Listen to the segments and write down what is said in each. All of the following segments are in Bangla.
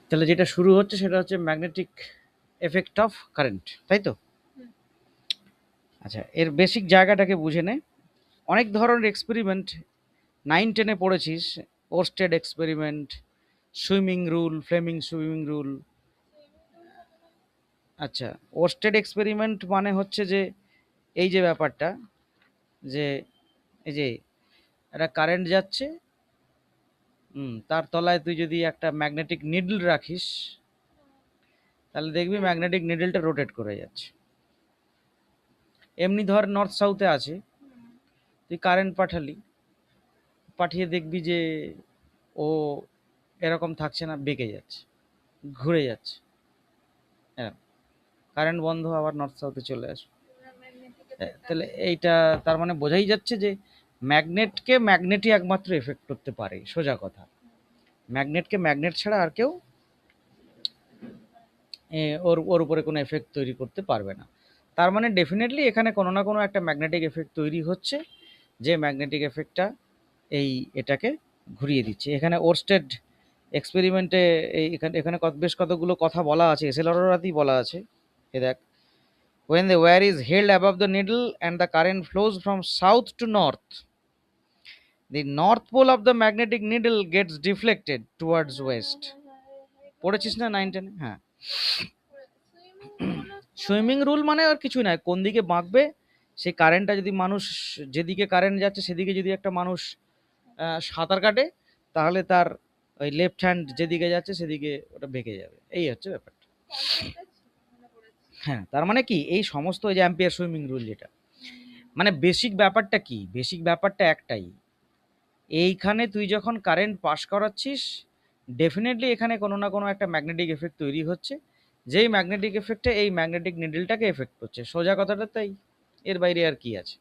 তাহলে যেটা শুরু হচ্ছে সেটা হচ্ছে ম্যাগনেটিক এফেক্ট অফ কারেন্ট, তাই তো? আচ্ছা, এর বেসিক জায়গাটাকে বুঝে নে। অনেক ধরনের এক্সপেরিমেন্ট 9-10-এ পড়েছিস। Oersted experiment, swimming rule, Fleming swimming rule. আচ্ছা, ওরস্টেড এক্সপেরিমেন্ট মানে হচ্ছে যে এই যে ব্যাপারটা, যে এই যে একটা কারেন্ট যাচ্ছে, তার তলায় তুই যদি একটা ম্যাগনেটিক নিডল রাখিস, তাহলে দেখবি ম্যাগনেটিক নিডলটা রোটেট করে যাচ্ছে। এমনি ধর নর্থ সাউথে আছে, তুই কারেন্ট পাঠালি, পাঠিয়ে দেখবি যে ও এরকম থাকছে না, বেঁকে যাচ্ছে, ঘুরে যাচ্ছে এরকম। কারেন্ট বন্ধ, আবার নর্থ সাউথে চলে আসবে। তাহলে এইটা তার মানে বোঝাই যাচ্ছে যে ম্যাগনেটকে ম্যাগনেটই একমাত্র এফেক্ট করতে পারে, সোজা কথা। ম্যাগনেটকে ম্যাগনেট ছাড়া আর কেউ ওর ওর উপরে কোনো এফেক্ট তৈরি করতে পারবে না। তার মানে ডেফিনেটলি এখানে কোনো না কোনো একটা ম্যাগনেটিক এফেক্ট তৈরি হচ্ছে, যে ম্যাগনেটিক এফেক্টটা এটাকে ঘুরিয়ে দিচ্ছে। এখানে ওরস্টেড এক্সপেরিমেন্টে এখানে বেশ কতগুলো কথা বলা আছে, এসেলরাতেই বলা আছে। এ দেখ, when the wire is held above the needle and the current flows from south to north, the north pole of the magnetic needle gets deflected towards west. পড়েছিস না 9-10? হ্যাঁ। সুইমিং রুল মানে আর কিছুই নয়, কোন দিকে বাঁকবে সেই কারেন্টটা, যদি মানুষ, যেদিকে কারেন্ট যাচ্ছে সেদিকে যদি একটা মানুষ সাঁতার কাটে, তাহলে তার ওই লেফট হ্যান্ড যেদিকে যাচ্ছে সেদিকে ওটা বেঁকে যাবে। এই হচ্ছে ব্যাপারটা। হ্যাঁ, তার মানে কি, এই সমস্ত ওই যে অ্যাম্পিয়ার সুইমিং রুল, যেটা মানে বেসিক ব্যাপারটা কি, বেসিক ব্যাপারটা একটাই, এইখানে তুই যখন কারেন্ট পাস করাচ্ছিস, ডেফিনেটলি এখানে কোনো না কোনো একটা ম্যাগনেটিক এফেক্ট তৈরি হচ্ছে, যেই ম্যাগনেটিক এফেক্টে এই ম্যাগনেটিক নিডলটাকে এফেক্ট করছে। সোজা কথাটা তাই, এর বাইরে আর কি আছে?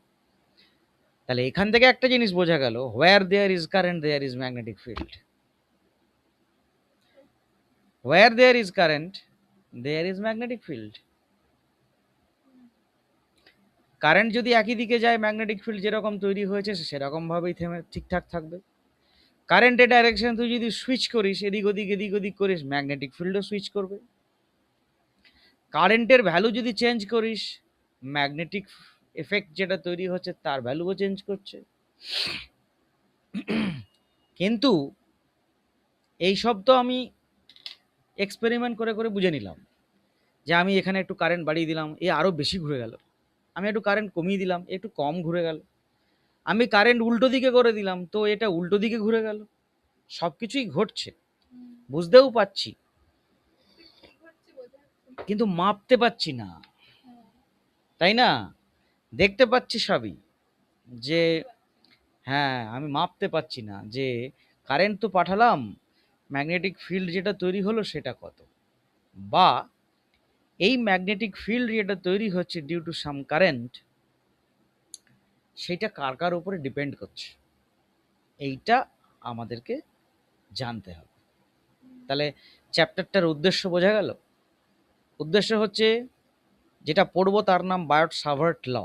তাহলে এখান থেকে একটা জিনিস বোঝা গেল, where there is current there is magnetic field. Where there is current there is magnetic field. Current যদি একই দিকে যায়, ম্যাগনেটিক ফিল্ড যেরকম তৈরি হয়েছে সেরকমভাবেই থেমে ঠিকঠাক থাকবে। কারেন্টের ডাইরেকশন তুই যদি সুইচ করিস, এদিক ওদিক এদিক ওদিক করিস, ম্যাগনেটিক ফিল্ডও সুইচ করবে। কারেন্টের ভ্যালু যদি চেঞ্জ করিস, ম্যাগনেটিক এফেক্ট যেটা তৈরি হচ্ছে তার ভ্যালুও চেঞ্জ করছে। কিন্তু এইসব তো আমি এক্সপেরিমেন্ট করে করে বুঝে নিলাম, যে আমি এখানে একটু কারেন্ট বাড়িয়ে দিলাম, এ আরও বেশি ঘুরে গেল। আমি একটু কারেন্ট কমিয়ে দিলাম, একটু কম ঘুরে গেল। আমি কারেন্ট উল্টো দিকে করে দিলাম, তো এটা উল্টো দিকে ঘুরে গেল। সব কিছুই ঘটছে, বুঝতেও পাচ্ছি, কিন্তু মাপতে পাচ্ছি না, তাই না? দেখতে পাচ্ছি সবই, যে হ্যাঁ, আমি মাপতে পাচ্ছি না যে কারেন্ট তো পাঠালাম, ম্যাগনেটিক ফিল্ড যেটা তৈরি হলো সেটা কত, বা এই ম্যাগনেটিক ফিল্ড যেটা তৈরি হচ্ছে ডিউ টু সাম কারেন্ট, সেটা কার কার উপরে ডিপেন্ড করছে, এইটা আমাদেরকে জানতে হবে। তাহলে চ্যাপ্টারটার উদ্দেশ্য বোঝা গেল। উদ্দেশ্য হচ্ছে, যেটা পড়বো তার নাম বায়ট সাভার্ট ল।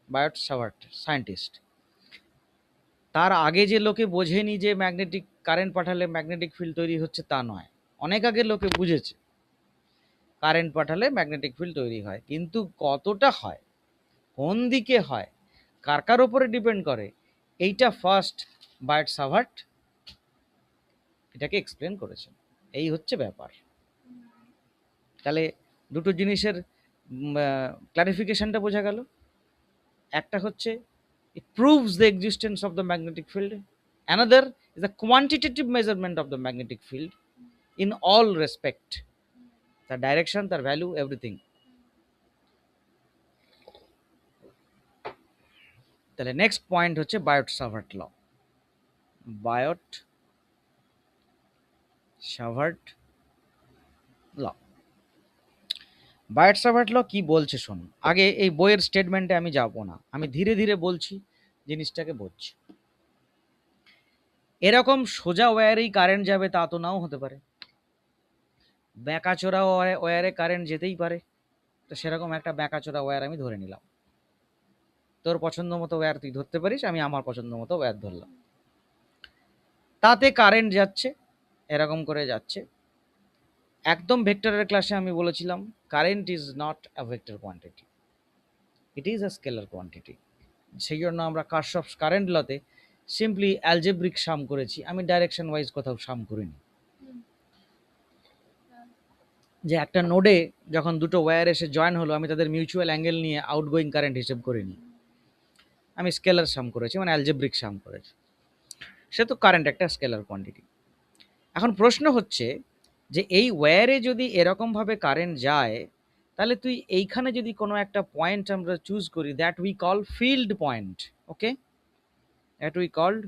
বায়ট সাভার্ট সায়েন্টিস্ট। তার আগে যে লোকে বোঝেনি যে ম্যাগনেটিক কারেন্ট পাঠালে ম্যাগনেটিক ফিল্ড তৈরি হচ্ছে, তা নয়। অনেক আগে লোকে বুঝেছে কারেন্ট পাঠালে ম্যাগনেটিক ফিল্ড তৈরি হয়, কিন্তু কতটা হয়, কোন দিকে হয়, কার কার উপরে ডিপেন্ড করে, এইটা ফার্স্ট বায়ট সাভার্ট এটাকে এক্সপ্লেন করেছেন। এই হচ্ছে ব্যাপার। তাহলে দুটো জিনিসের ক্লারিফিকেশনটা বোঝা গেল। একটা হচ্ছে, it proves the existence of the magnetic field. Another is the quantitative measurement of the magnetic field in all respect, the direction, the value, everything. তাহলে নেক্সট পয়েন্ট হচ্ছে বায়ট সাভার্ট ল। বায়ট সাভার্ট ল। বায়ট সাভার্ট ল কি বলছে শোন। আগে এই বইয়ের স্টেটমেন্টে আমি যাব না, আমি ধীরে ধীরে বলছি, জিনিসটাকে বুঝছি। এরকম সোজা ওয়্যারেই কারেন্ট যাবে তা তো নাও হতে পারে, ব্যাঁকাচোরা ওয়্যারে কারেন্ট যেতেই পারে। তো সেরকম একটা ব্যাঁকাচোরা ওয়্যার আমি ধরে নিলাম, তোর পছন্দ মতো ওয়্যার তুই ধরতে পারিস, আমি আমার পছন্দ মতো ওয়্যার ধরলাম। তাতে কারেন্ট যাচ্ছে, এরকম করে যাচ্ছে। একদম ভেক্টরের ক্লাসে আমি বলেছিলাম current is not a vector quantity, it is a scalar quantity. সেই জন্য আমরা কারশফস কারেন্ট লতে সিম্পলি অ্যালজেব্রিক সাম করেছি, আমি ডাইরেকশন ওয়াইজ কোথাও সাম করিনি। যে একটা নোডে যখন দুটো ওয়্যার এসে জয়েন হলো, আমি তাদের মিউচুয়াল অ্যাঙ্গেল নিয়ে আউটগোয়িং কারেন্ট হিসেব করিনি, আমি স্কেলার সাম করেছি, মানে অ্যালজেব্রিক সাম করেছি। সে তো কারেন্ট একটা স্কেলার কোয়ান্টিটি। এখন প্রশ্ন হচ্ছে যে এই ওয়্যারে যদি এরকমভাবে কারেন্ট যায়, তাহলে তুই এইখানে যদি কোনো একটা পয়েন্ট আমরা চুজ করি, that we call field point, okay, that we called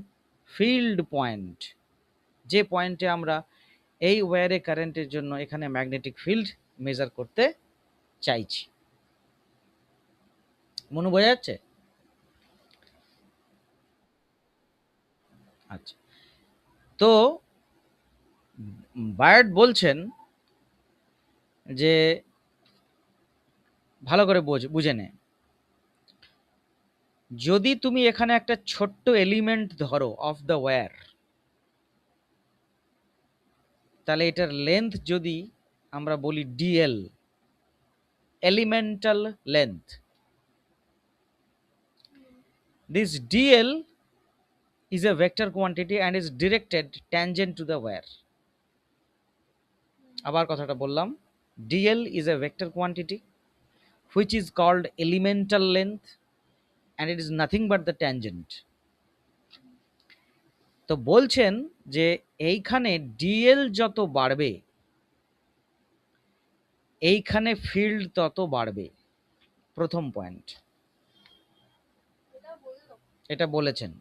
field point, যে পয়েন্টে আমরা এই ওয়্যারে কারেন্টের জন্য এখানে ম্যাগনেটিক ফিল্ড মেজার করতে চাইছি। মনে বোঝা যাচ্ছে? আচ্ছা, তো বায়ার্ড বলছেন যে ভালো করে বুঝে নে, যদি তুমি এখানে একটা ছোট্ট এলিমেন্ট ধরো অফ দ্য ওয়্যার, তাহলে এটার লেন্থ যদি আমরা বলি DL, elemental length, this DL is a vector quantity and is directed tangent to the wire. আবার কথাটা বললাম, dl is a vector quantity which is called elemental length and it is nothing but the tangent. তো বলছেন যে এইখানে dl যত বাড়বে এইখানে ফিল্ড তত বাড়বে, প্রথম পয়েন্ট এটা বলেছেন।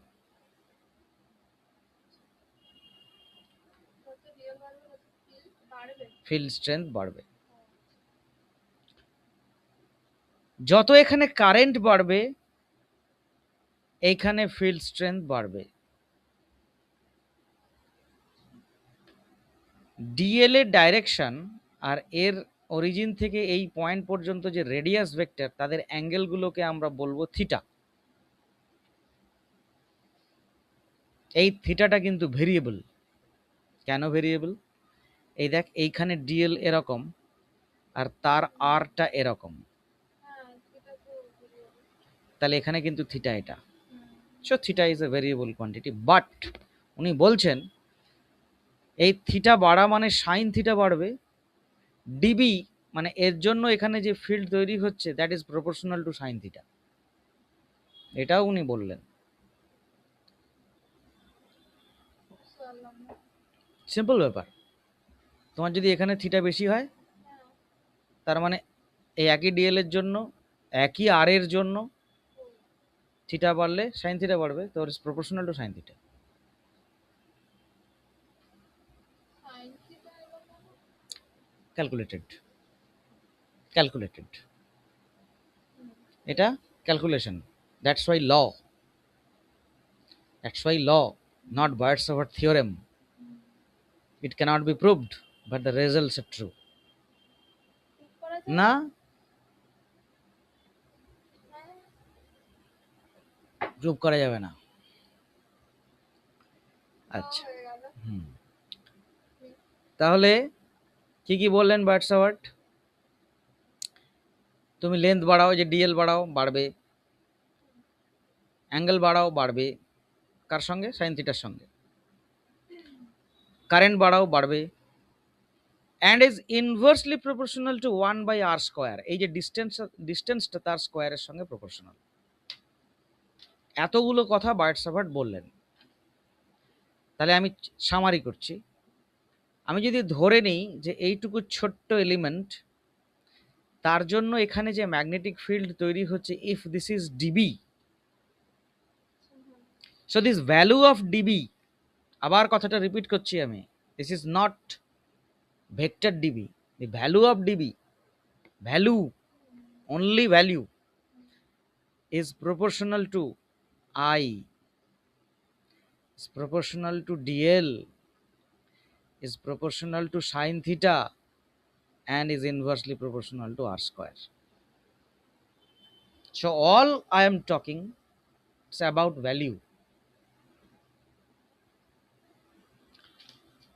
ফিল্ড স্ট্রেংথ বাড়বে, যত এখানে কারেন্ট বাড়বে এইখানে ফিল্ড স্ট্রেংথ বাড়বে। ডিএল এর ডাইরেকশন আর এর অরিজিন থেকে এই পয়েন্ট পর্যন্ত যে রেডিয়াস ভেক্টর, তাদের অ্যাঙ্গেলগুলোকে আমরা বলবো থিটা। এই থিটাটা কিন্তু ভেরিয়েবল। কেন ভেরিয়েবল? এই দেখ, এইখানে ডিএল এরকম আর তার আরটা এরকম, তাহলে এখানে কিন্তু থিটা এটা। So theta is a variable quantity, but উনি বলছেন এই থিটা বাড়া মানে সাইন থিটা বাড়বে, ডিবি মানে এর জন্য এখানে যে ফিল্ড তৈরি হচ্ছে that is proportional to sine theta, এটাও উনি বললেন। সিম্পল ব্যাপার, তোমার যদি এখানে থিটা বেশি হয় তার মানে এই একই ডিএল এর জন্য, একই আর এর জন্য থিটা বাড়লে সাইন থিটা বাড়বে, তো it's proportional to sine theta. Calculated, calculated, এটা calculation, that's why law, that's why law, not Biot Savart theorem. It cannot be proved but the results are true. না, প্রুভ করা যাবে না। আচ্ছা, তাহলে কি কি বললেন বার্ডস-ওভার? তুমি লেন্থ বাড়াও, যে ডিএল বাড়াও বাড়বে, অ্যাঙ্গেল বাড়াও বাড়বে, কার সঙ্গে? সাইন থিটার সঙ্গে। কারেন্ট বাড়াও বাড়বে, and is inversely proportional to 1/r square, এই যে ডিস্টেন্সটা তার স্কোয়ারের সঙ্গে প্রপোর্শনাল। এতগুলো কথা বার্ডস-ওভার বললেন। তাহলে আমি সামারি করছি, আমি যদি ধরে নিই যে এইটুকু ছোট্ট এলিমেন্ট, তার জন্য এখানে যে ম্যাগনেটিক ফিল্ড তৈরি হচ্ছে, if this is DB, so this value of DB, আবার কথাটা রিপিট করছি আমি, this is not vector DB, the value of dB, value, only value is proportional to I, is proportional to dl, is proportional to sin theta, and is inversely proportional to r square. So all I am talking is about value.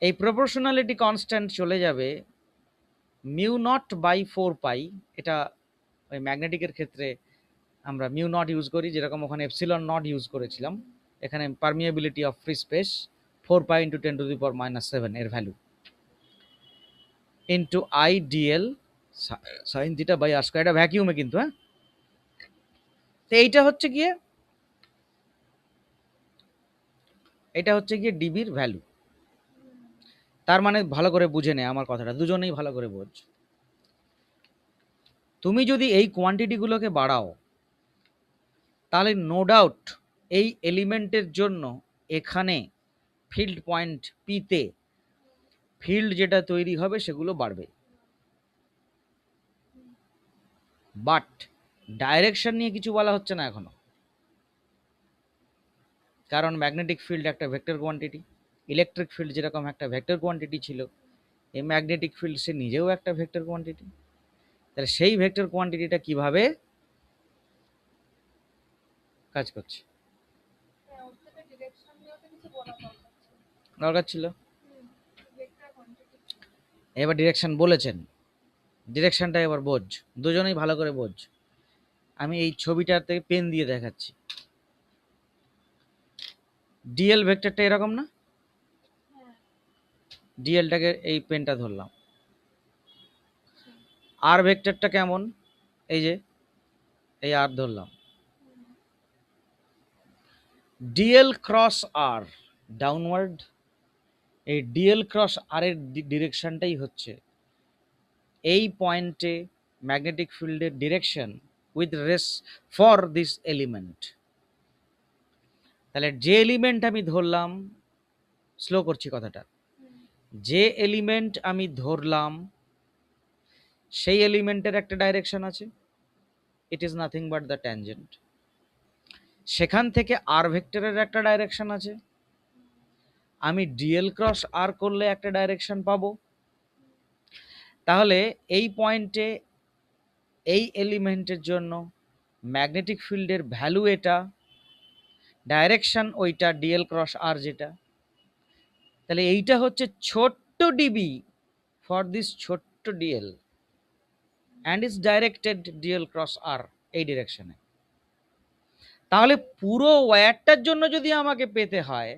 এই প্রপোর্শনালিটি কনস্ট্যান্ট চলে যাবে মিউ নট বাই 4 পাই, এটা ওই ম্যাগনেটিকের ক্ষেত্রে আমরা মিউ নট ইউজ করি, যেরকম ওখানে এপসিলন নট ইউজ করেছিলাম, এখানে permeability of free space 4 pi into 10⁻⁷ এর value into I DL sine theta by r square. এটা ভ্যাকিউমে কিন্তু, হ্যাঁ। তো এইটা হচ্ছে গিয়ে ডিবির ভ্যালু। তার মানে ভালো করে বুঝে নে আমার কথাটা, দুজনেই ভালো করে বোঝ। তুমি যদি এই কোয়ান্টিটিগুলোকে বাড়াও, তাহলে নো ডাউট এই এলিমেন্টের জন্য এখানে ফিল্ড পয়েন্ট পিতে ফিল্ড যেটা তৈরি হবে সেগুলো বাড়বে। বাট ডাইরেকশন নিয়ে কিছু বলা হচ্ছে না এখনো, কারণ ম্যাগনেটিক ফিল্ড একটা ভেক্টর কোয়ান্টিটি, ইলেকট্রিক ফিল্ড যেরকম একটা ভেক্টর কোয়ান্টিটি ছিল, এই ম্যাগনেটিক ফিল্ড সে নিজেও একটা ভেক্টর কোয়ান্টিটি। তাহলে সেই ভেক্টর কোয়ান্টিটিটা কিভাবে কাজ করছে দরকার ছিল। এবার ডিরেকশন বলেছেন, ডিরেকশনটা এবার বোঝ, দুজনেই ভালো করে বোঝ। আমি এই ছবিটাতে পেন দিয়ে দেখাচ্ছি। ডিএল ভেক্টরটা এরকম না, ডিএলটাকে এই পেনটা ধরলাম। আর ভেক্টরটা কেমন, এই যে এই আর ধরলাম। ডিএল ক্রস আর ডাউনওয়ার্ড, এই ডিএল ক্রস আর এর ডিরেকশনটাই হচ্ছে এই পয়েন্টে ম্যাগনেটিক ফিল্ডের direction with race for this element. তাহলে যে এলিমেন্ট আমি ধরলাম, স্লো করছি কথাটা, যে এলিমেন্ট আমি ধরলাম সেই এলিমেন্টের একটা ডাইরেকশন আছে, ইট is nothing but the tangent. সেখান থেকে আর ভেক্টরের একটা ডাইরেকশন আছে, আমি ডিএল ক্রস আর করলে একটা ডাইরেকশন পাবো। তাহলে এই পয়েন্টে এই এলিমেন্টের জন্য ম্যাগনেটিক ফিল্ডের ভ্যালু এটা, ডাইরেকশন ওইটা ডিএল ক্রস আর যেটা। তাহলে এইটা হচ্ছে ছোট্ট ডিবি ফর দিস ছোট্ট DL and is directed DL cross R এই ডিরেকশনে। তাহলে পুরো ওয়্যারটার জন্য যদি আমাকে পেতে হয়,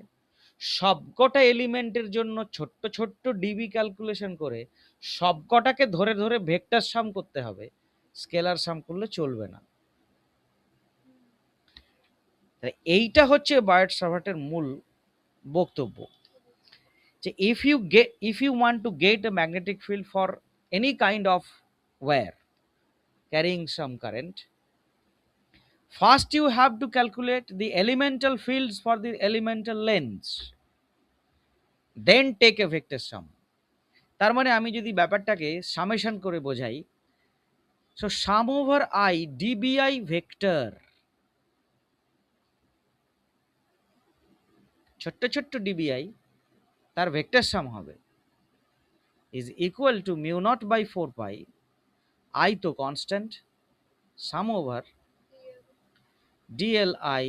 সবকটা এলিমেন্টের জন্য ছোট্ট ছোট্ট ডিবি ক্যালকুলেশন করে সবকটাকে ধরে ধরে ভেক্টর সাম করতে হবে, স্কেলার সাম করলে চলবে না। এইটা হচ্ছে বায়ট-সাভার্টের মূল বক্তব্য, যে if you want to get a magnetic field for any kind of wire carrying some current, first you have to calculate the elemental fields for the elemental lengths, then take a vector sum. তার মানে আমি যদি ব্যাপারটাকে সামেশন করে বোঝাই, so sum over I DBI vector, ছোট্ট ছোট্ট ডিবিআই তার ভেক্টর সাম হবে, is equal to mu naught by 4 pi, I তো constant, sum over DLI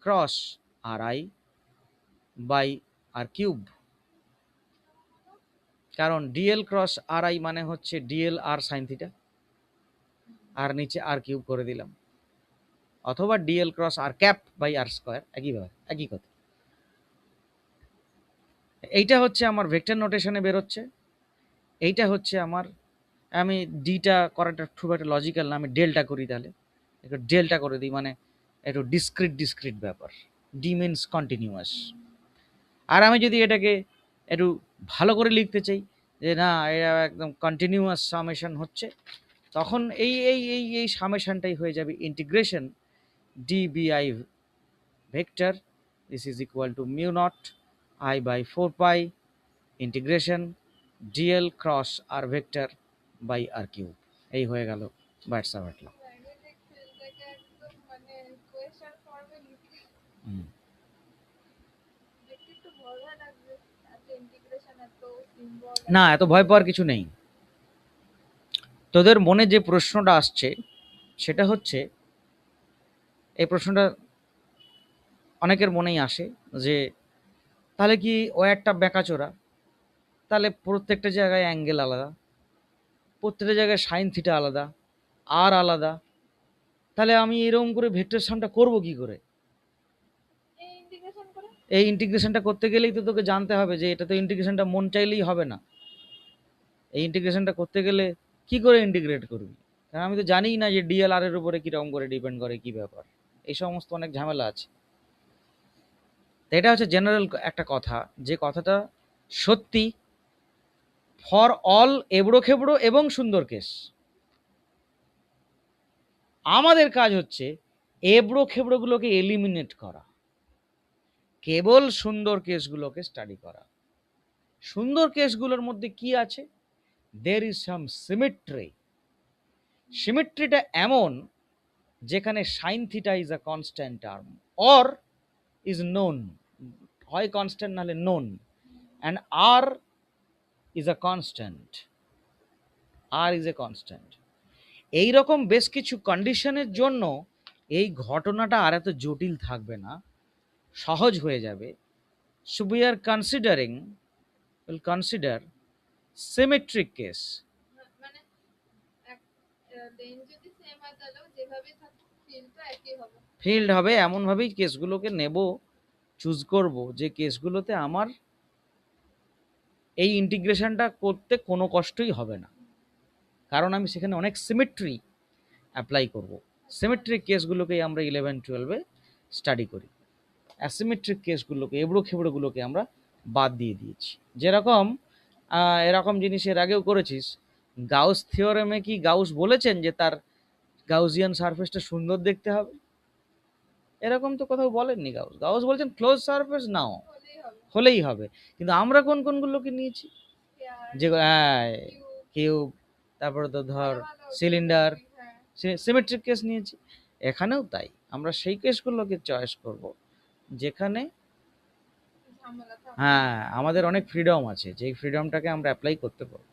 cross R I by R cube. কারণ ডিএল ক্রস আর আই মানে হচ্ছে ডিএল আর সাইন থিটা, আর নিচে আর কিউব করে দিলাম, অথবা DL cross R cap by R square, একই ব্যাপার, একই কথা। এইটা হচ্ছে আমার ভেক্টর নোটেশনে বেরোচ্ছে, এইটা হচ্ছে আমার, আমি ডিটা করাটা খুব একটা লজিক্যাল না, আমি ডেলটা করি, তাহলে একটু ডেলটা করে দিই, মানে একটু ডিসক্রিট ব্যাপার, ডি মিনস কন্টিনিউয়াস। আর আমি যদি এটাকে একটু ভালো করে লিখতে চাই, যে না এটা একদম কন্টিনিউয়াস সামেশন হচ্ছে, তখন এই এই এই এই সামেশনটাই হয়ে যাবে ইন্টিগ্রেশন ডিবিআই vector, this is equal to mu naught I by 4 pi integration dl cross r vector by R cube. এই হয়ে গেল বায়ট-সাভার্ট ল। না, এত ভয় পাওয়ার কিছু নেই। তোদের মনে যে প্রশ্নটা আসছে সেটা হচ্ছে, এই প্রশ্নটা অনেকের মনেই আসে, যে তাহলে কি ওয়্যারটা বেঁকাচোরা, তাহলে প্রত্যেকটা জায়গায় অ্যাঙ্গেল আলাদা, প্রত্যেকটা জায়গায় সাইন থিটা আলাদা, আর আলাদা, তাহলে আমি এরকম করে ভেক্টর সামটা করব কি করে? এই ইন্টিগ্রেশনটা করতে গেলেই তো তোকে জানতে হবে যে এটা তো ইন্টিগ্রেশনটা মন চাইলেই হবে না। এই ইন্টিগ্রেশনটা করতে গেলে কি করে ইন্টিগ্রেট করবি? কারণ আমি তো জানিই না যে ডিএল আর এর উপরে কিরকম করে ডিপেন্ড করে, কি ব্যাপার, এই সমস্ত অনেক ঝামেলা আছে। তো এটা হচ্ছে জেনারেল একটা কথা, যে কথাটা সত্যি ফর অল এবড়ো খেবড়ো এবং সুন্দর কেস। আমাদের কাজ হচ্ছে এবড়ো খেবড়োগুলোকে এলিমিনেট করা, কেবল সুন্দর কেসগুলোকে স্টাডি করা। সুন্দর কেসগুলোর মধ্যে কি আছে? There is some symmetry. সিমেট্রিটা এমন যেখানে sine theta is a constant term or is known, হয় কনস্ট্যান্ট নাহলে known, and r is a constant, r is a constant. এইরকম বেশ কিছু কন্ডিশনের জন্য এই ঘটনাটা আর এত জটিল থাকবে না, সহজ হয়ে যাবে। So we are considering, will consider symmetric case. Field হবে এমনভাবেই কেসগুলোকে নেব, চুজ করব যে কেসগুলোতে আমার এই ইন্টিগ্রেশনটা করতে কোনো কষ্টই হবে না, কারণ আমি সেখানে অনেক সিমেট্রি অ্যাপ্লাই করব। সিমেট্রিক কেসগুলোকেই আমরা 11-12-এ স্টাডি করি, অ্যাসিমেট্রিক কেসগুলোকে, এবড়ো খেবড়োগুলোকে আমরা বাদ দিয়ে দিয়েছি। যেরকম এরকম জিনিস এর আগেও করেছিস। গাউস থিওরেমে কি গাউস বলেছেন যে তার গাউসিয়ান সারফেসটা সুন্দর দেখতে হবে? এরকম তো কোথাও বলেননি গাউস। গাউস বলছেন ক্লোজ সারফেস নাও, হলেই হবে। কিন্তু আমরা কোন কোনগুলোকে নিয়েছি? যে কিউব, তারপরে তো ধর সিলিন্ডার, সিমেট্রিক কেস নিয়েছি। এখানেও তাই, আমরা সেই কেসগুলোকে চয়েস করব যেখানে আমাদের অনেক ফ্রিডম আছে, যেই ফ্রিডমটাকে আমরা অ্যাপ্লাই করতে পারবো।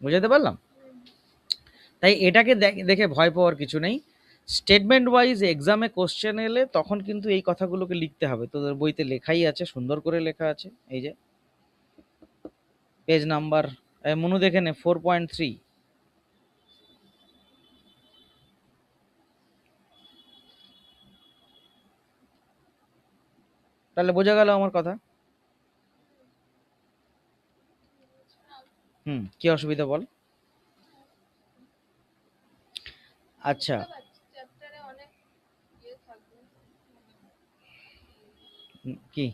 বুঝাতে পারলাম? তাই এটাকে দেখে ভয় পাওয়ার কিছু নেই। স্টেটমেন্ট ওয়াইজ এক্সামে কোশ্চেন এলে তখন কিন্তু এই কথাগুলোকে লিখতে হবে, তোদের বইতে লেখাই আছে, সুন্দর করে লেখা আছে। এই যে পেজ নাম্বার, মনু দেখে নে, 4.3। তাহলে বোঝা গেল আমার কথা? কি অসুবিধা বল? আচ্ছা, কি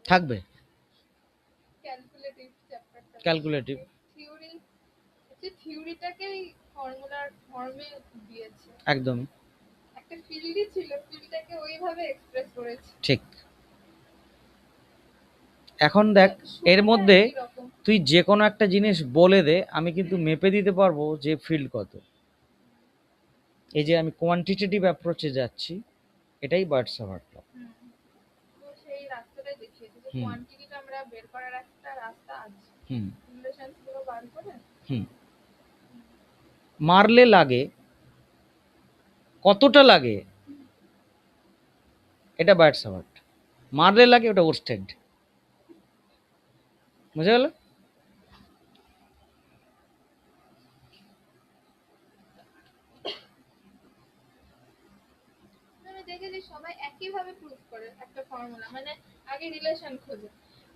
থাকবে? ক্যালকুলেটিভ একদম ঠিক। এখন দেখ, এর মধ্যে তুই যে কোনো একটা জিনিস বলে দে, আমি কিন্তু মেপে দিতে পারবো যে ফিল্ড কত। এই যে আমি কোয়ান্টিটেটিভ অ্যাপ্রোচে যাচ্ছি, এটাই বার্ডসাভার ল। মারলে লাগে, কতটা লাগে এটা বার্ডসাভার, মারলে লাগে ওটা ওরস্টেড। বুঝা গেল? সবাই একইভাবে প্রুফ করে একটা ফর্মুলা, মানে আগে রিলেশন খোঁজে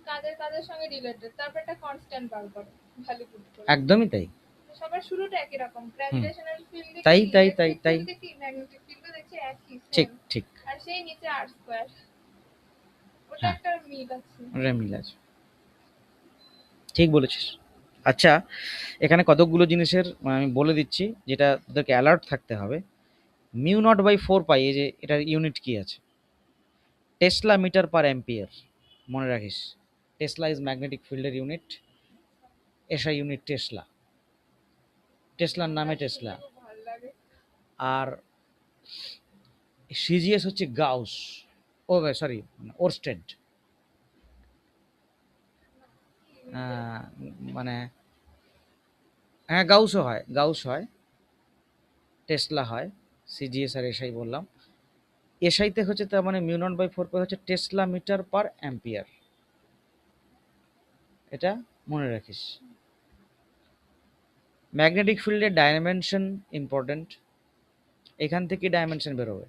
কাদের সঙ্গে রিলেটেড, তারপর একটা কনস্ট্যান্ট বার করে ভ্যালু পুট করে। একদমই তাই, সবার শুরুটা একই রকম। গ্র্যাভিটেশনাল ফিল্ড তাই তাই তাই তাই কি ম্যাগনেটিক ফিল্ডও দেখছে একই, ঠিক ঠিক। আর সেই নিচে আর স্কয়ার, ওটা একটা মিল আছে, ওটা মিল আছে, ঠিক বলেছিস। আচ্ছা, এখানে কতগুলো জিনিসের আমি বলে দিচ্ছি যেটা তোদেরকে অ্যালার্ট থাকতে হবে। মিউ নট বাই 4 পাই, এই যে এটার ইউনিট কি আছে? Tesla metre per ampere. মনে রাখিস, টেসলা ইজ ম্যাগনেটিক ফিল্ডের ইউনিট, এসআই ইউনিট টেসলা, টেসলার নামে টেসলা। আর সিজিএস হচ্ছে গাউস, ও সরি ওরস্টেড, মানে হ্যাঁ গাউসও হয়, গাউস হয়, টেসলা হয়, সিজিএস আর এসআই বললাম। এসআইতে হচ্ছে তার মানে মিউ নট বাই 4 হচ্ছে টেসলা মিটার পার অ্যাম্পিয়ার, এটা মনে রাখিস। ম্যাগনেটিক ফিল্ডের ডাইমেনশন ইম্পর্টেন্ট, এখান থেকে ডাইমেনশন বেরোবে।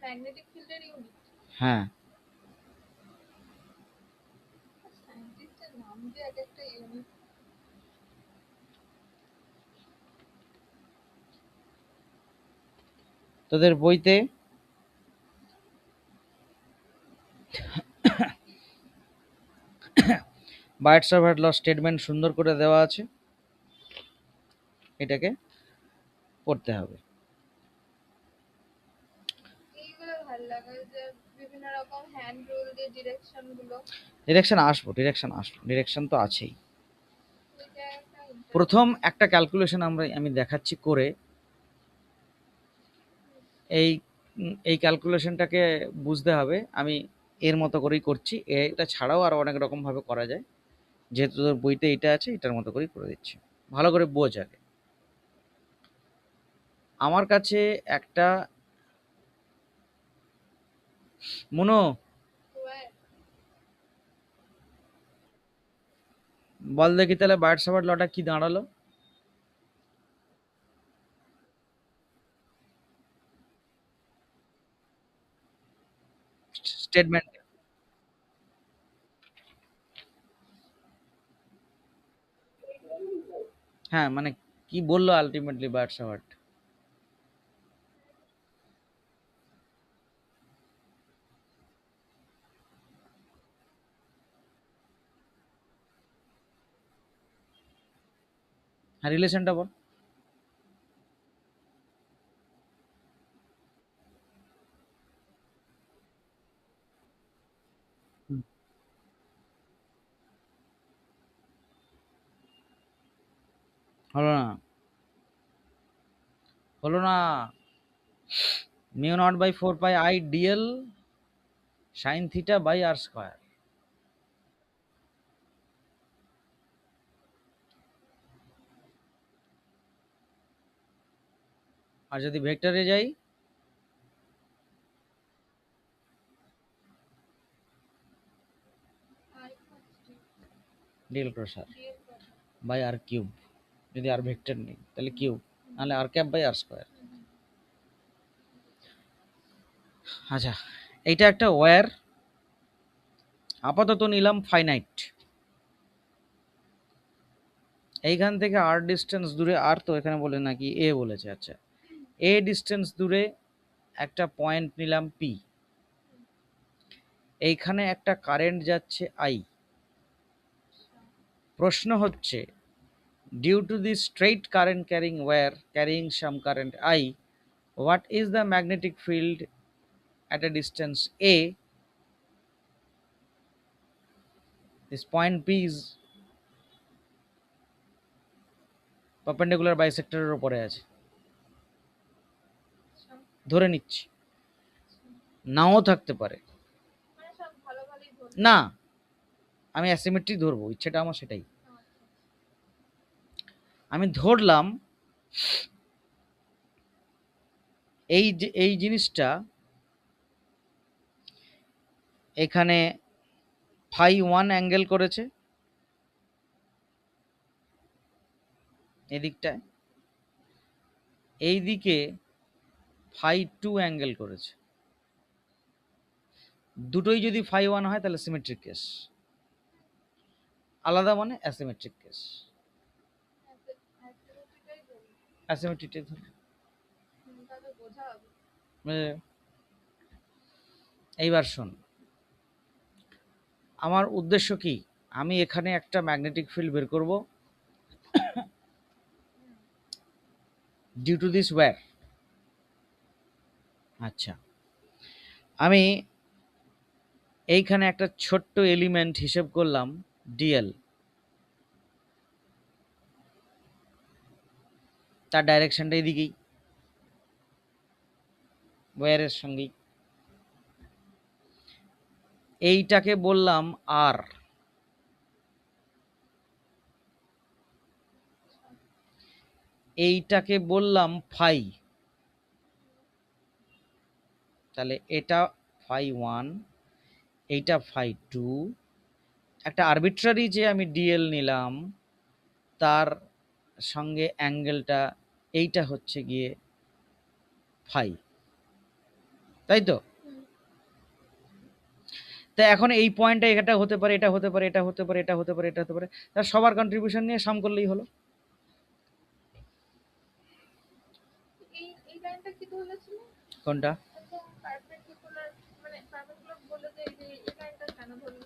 ম্যাগনেটিক ফিল্ডের ইউনিট। হ্যাঁ, সায়েন্টিস্টের নাম যে এক একটা ইউনিট। তোদের বইতে বার্ডসবার্ড ল স্টেটমেন্ট সুন্দর করে দেওয়া আছে, এটাকে পড়তে হবে। এইগুলো ভালো লাগে যে বিভিন্ন রকম হ্যান্ড রুল দিয়ে ডিরেকশন গুলো। ডিরেকশন আসবো, ডিরেকশন আসবো, ডিরেকশন তো আছেই। এটা একটা প্রথম একটা ক্যালকুলেশন আমি দেখাচ্ছি করে, এই এই ক্যালকুলেশনটাকে বুঝতে হবে। আমি এর মতো করেই করছি, এটা ছাড়াও আরও অনেক রকমভাবে করা যায়, যেহেতু তোর বইতে এটা আছে এটার মতো করেই করে দিচ্ছি, ভালো করে বোঝ আগে। আমার কাছে একটা মনো, স্কোয়ার। বল দেখি তাহলে বার্ডসবার্ড লটা কি দাঁড়ালো। স্টেটমেন্ট, হ্যাঁ মানে কি বললো আলটিমেটলি বার্ডসবার্ড? হ্যাঁ, রিলেশনটা বল। হুম, হলো না, হলো না। Mu naught by 4 pi I DL sine theta by R square. আর যদি ভেক্টরে যাই, আর DL cross R DL by R cube, যদি আর ভেক্টর নেই তাহলে কিউব, নাহলে R cap by R square. আচ্ছা, এইটা একটা ওয়্যার, আপাতত নিলাম ফাইনাইট। এইখান থেকে আর ডিস্টেন্স দূরে, আর তো এখানে বলে নাকি এ বলেছে, আচ্ছা এ ডিস্টেন্স দূরে একটা পয়েন্ট নিলাম পি, এইখানে একটা কারেন্ট যাচ্ছে আই। প্রশ্ন হচ্ছে, due to the straight current carrying wire carrying some current I, what is the magnetic field at a distance a? This point p is perpendicular bisector উপরে আছে, ধরে নিচ্ছি, নাও থাকতে পারে। মানে সব ভালো ভালোই ধরবে। না, আমি অ্যাসিমেট্রি ধরবো, ইচ্ছেটা আমার সেটাই। আমি ধরলাম এই জিনিসটা এখানে ফাই 1 অ্যাঙ্গেল করেছে এদিকটায়, এই দিকে ফাই 2 অ্যাঙ্গেল করেছে। দুটোই যদি ফাই 1 হয় তাহলে সিমেট্রিক কেস, আলাদা মানে অ্যাসিমেট্রিক কেস। অ্যাসিমেট্রিকটাই ধর, তাহলে বোঝা হবে। এইবার শোন, আমার উদ্দেশ্য কি, আমি এখানে একটা ম্যাগনেটিক ফিল্ড বের করব ডিউ টু দিস ওয়্যার। আচ্ছা, আমি এইখানে একটা ছোট্ট এলিমেন্ট হিসেব করলাম ডিএল, তার ডাইরেকশনটা এদিকেই, ওয়্যারের সঙ্গেই। এইটাকে বললাম আর, এইটাকে বললাম ফাই, তাহলে এটা ফাই 1, এইটা ফাই টু, একটা আরবিট্রারি যে আমি ডিএল নিলাম তার সঙ্গে অ্যাঙ্গেলটা এইটা হচ্ছে গিয়ে ফাই, তাই তো? হুম। তা এখন এই পয়েন্টটা এটা হতে পারে, এটা হতে পারে, এটা হতে পারে, এটা হতে পারে, এটা হতে পারে, তার সবার কন্ট্রিবিউশন নিয়ে সাম করলেই হলো। এই লাইনটা কি বলেছিল? কোনটা? একদম পারপেন্ডিকুলার, মানে পারপেন্ডিকুলার বলে যে এই লাইনটা কেন ধরলো?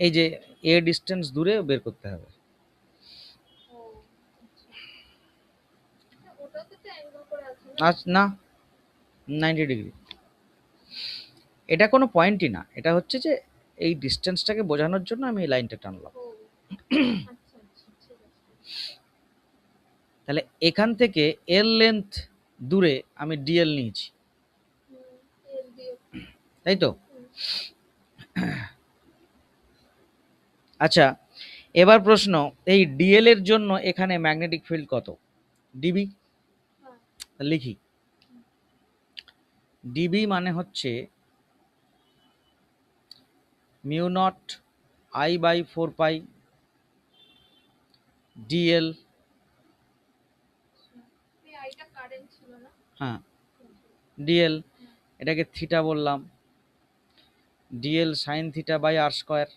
এই যে এ ডিস্টেন্স দূরে বের করতে হবে। ও আচ্ছা, ওটাও তো একটা অ্যাঙ্গেল করে আছে না? আজ না, 90 ডিগ্রি। এটা কোনো পয়েন্টই না, এটা হচ্ছে যে এই ডিস্টেন্সটাকে বোঝানোর জন্য আমি এই লাইনটা টানলাম। ও আচ্ছা আচ্ছা, ঠিক আছে। তাহলে এখান থেকে এল লেন্থ দূরে আমি ডিএল নিয়েছি, এল দিয়ে। তাই তো? হুম। আচ্ছা, এবার প্রশ্ন, এই ডিএল এর জন্য এখানে ম্যাগনেটিক ফিল্ড কত? ডিবি। হ্যাঁ। লিখি, ডিবি মানে হচ্ছে mu naught I by 4 pi dl. এই আইটা কারেন্ট ছিল না? হ্যাঁ, ডিএল, হুম। এটাকে থিটা বললাম, dl sine theta by R square.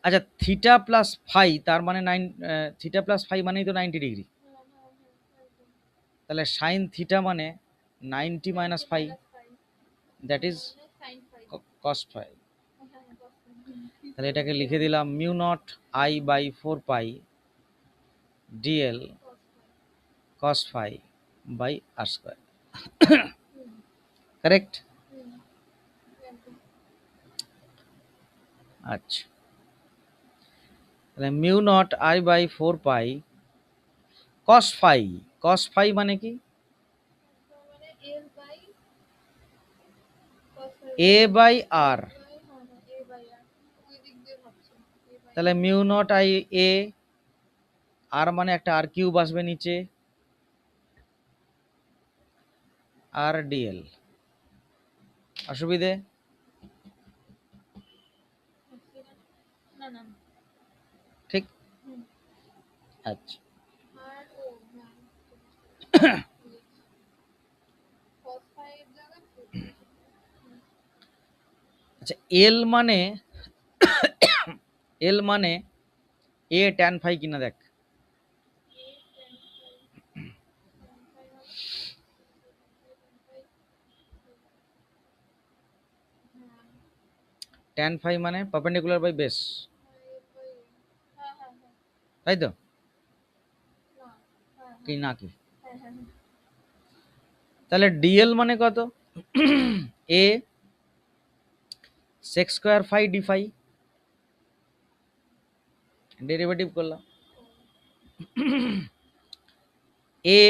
আচ্ছা, থিটা প্লাস ফাই তার মানে থিটা প্লাস ফাই মানেই তো 90 ডিগ্রি। তাহলে সাইন থিটা মানে 90 minus phi, that is sine phi. Cos phi. তাহলে এটাকে লিখে দিলাম mu naught I by 4 pi DL cos phi by R square. Correct? আচ্ছা, তাহলে mu naught I by 4 pi cos phi, cos phi মানে কি? মানে L by cos phi. A by R. A by R, ওই দিক দিয়ে ভাবছি। এ বাই তাহলে মিউ নট আই এ, আর মানে একটা আর কিউব আসবে নিচে, আর ডিএল। অসুবিধে? না না। ঠিক। হুম। আচ্ছা, আর ও হ্যাঁ, কস ফাই এর জায়গায় আচ্ছা, এল মানে এল মানে এ ট্যান ফাই কিনা দেখ। এ tan ফাই। tan ফাই মানে tan ফাই। হ্যাঁ। ট্যান ফাই মানে perpendicular by base, a by. হ্যাঁ হ্যাঁ হ্যাঁ। তাই তো? না। হ্যাঁ কি হ্যাঁ না কি? হ্যাঁ হ্যাঁ। তাহলে ডিএল মানে কত? A sec square phi D phi, derivative করলাম, A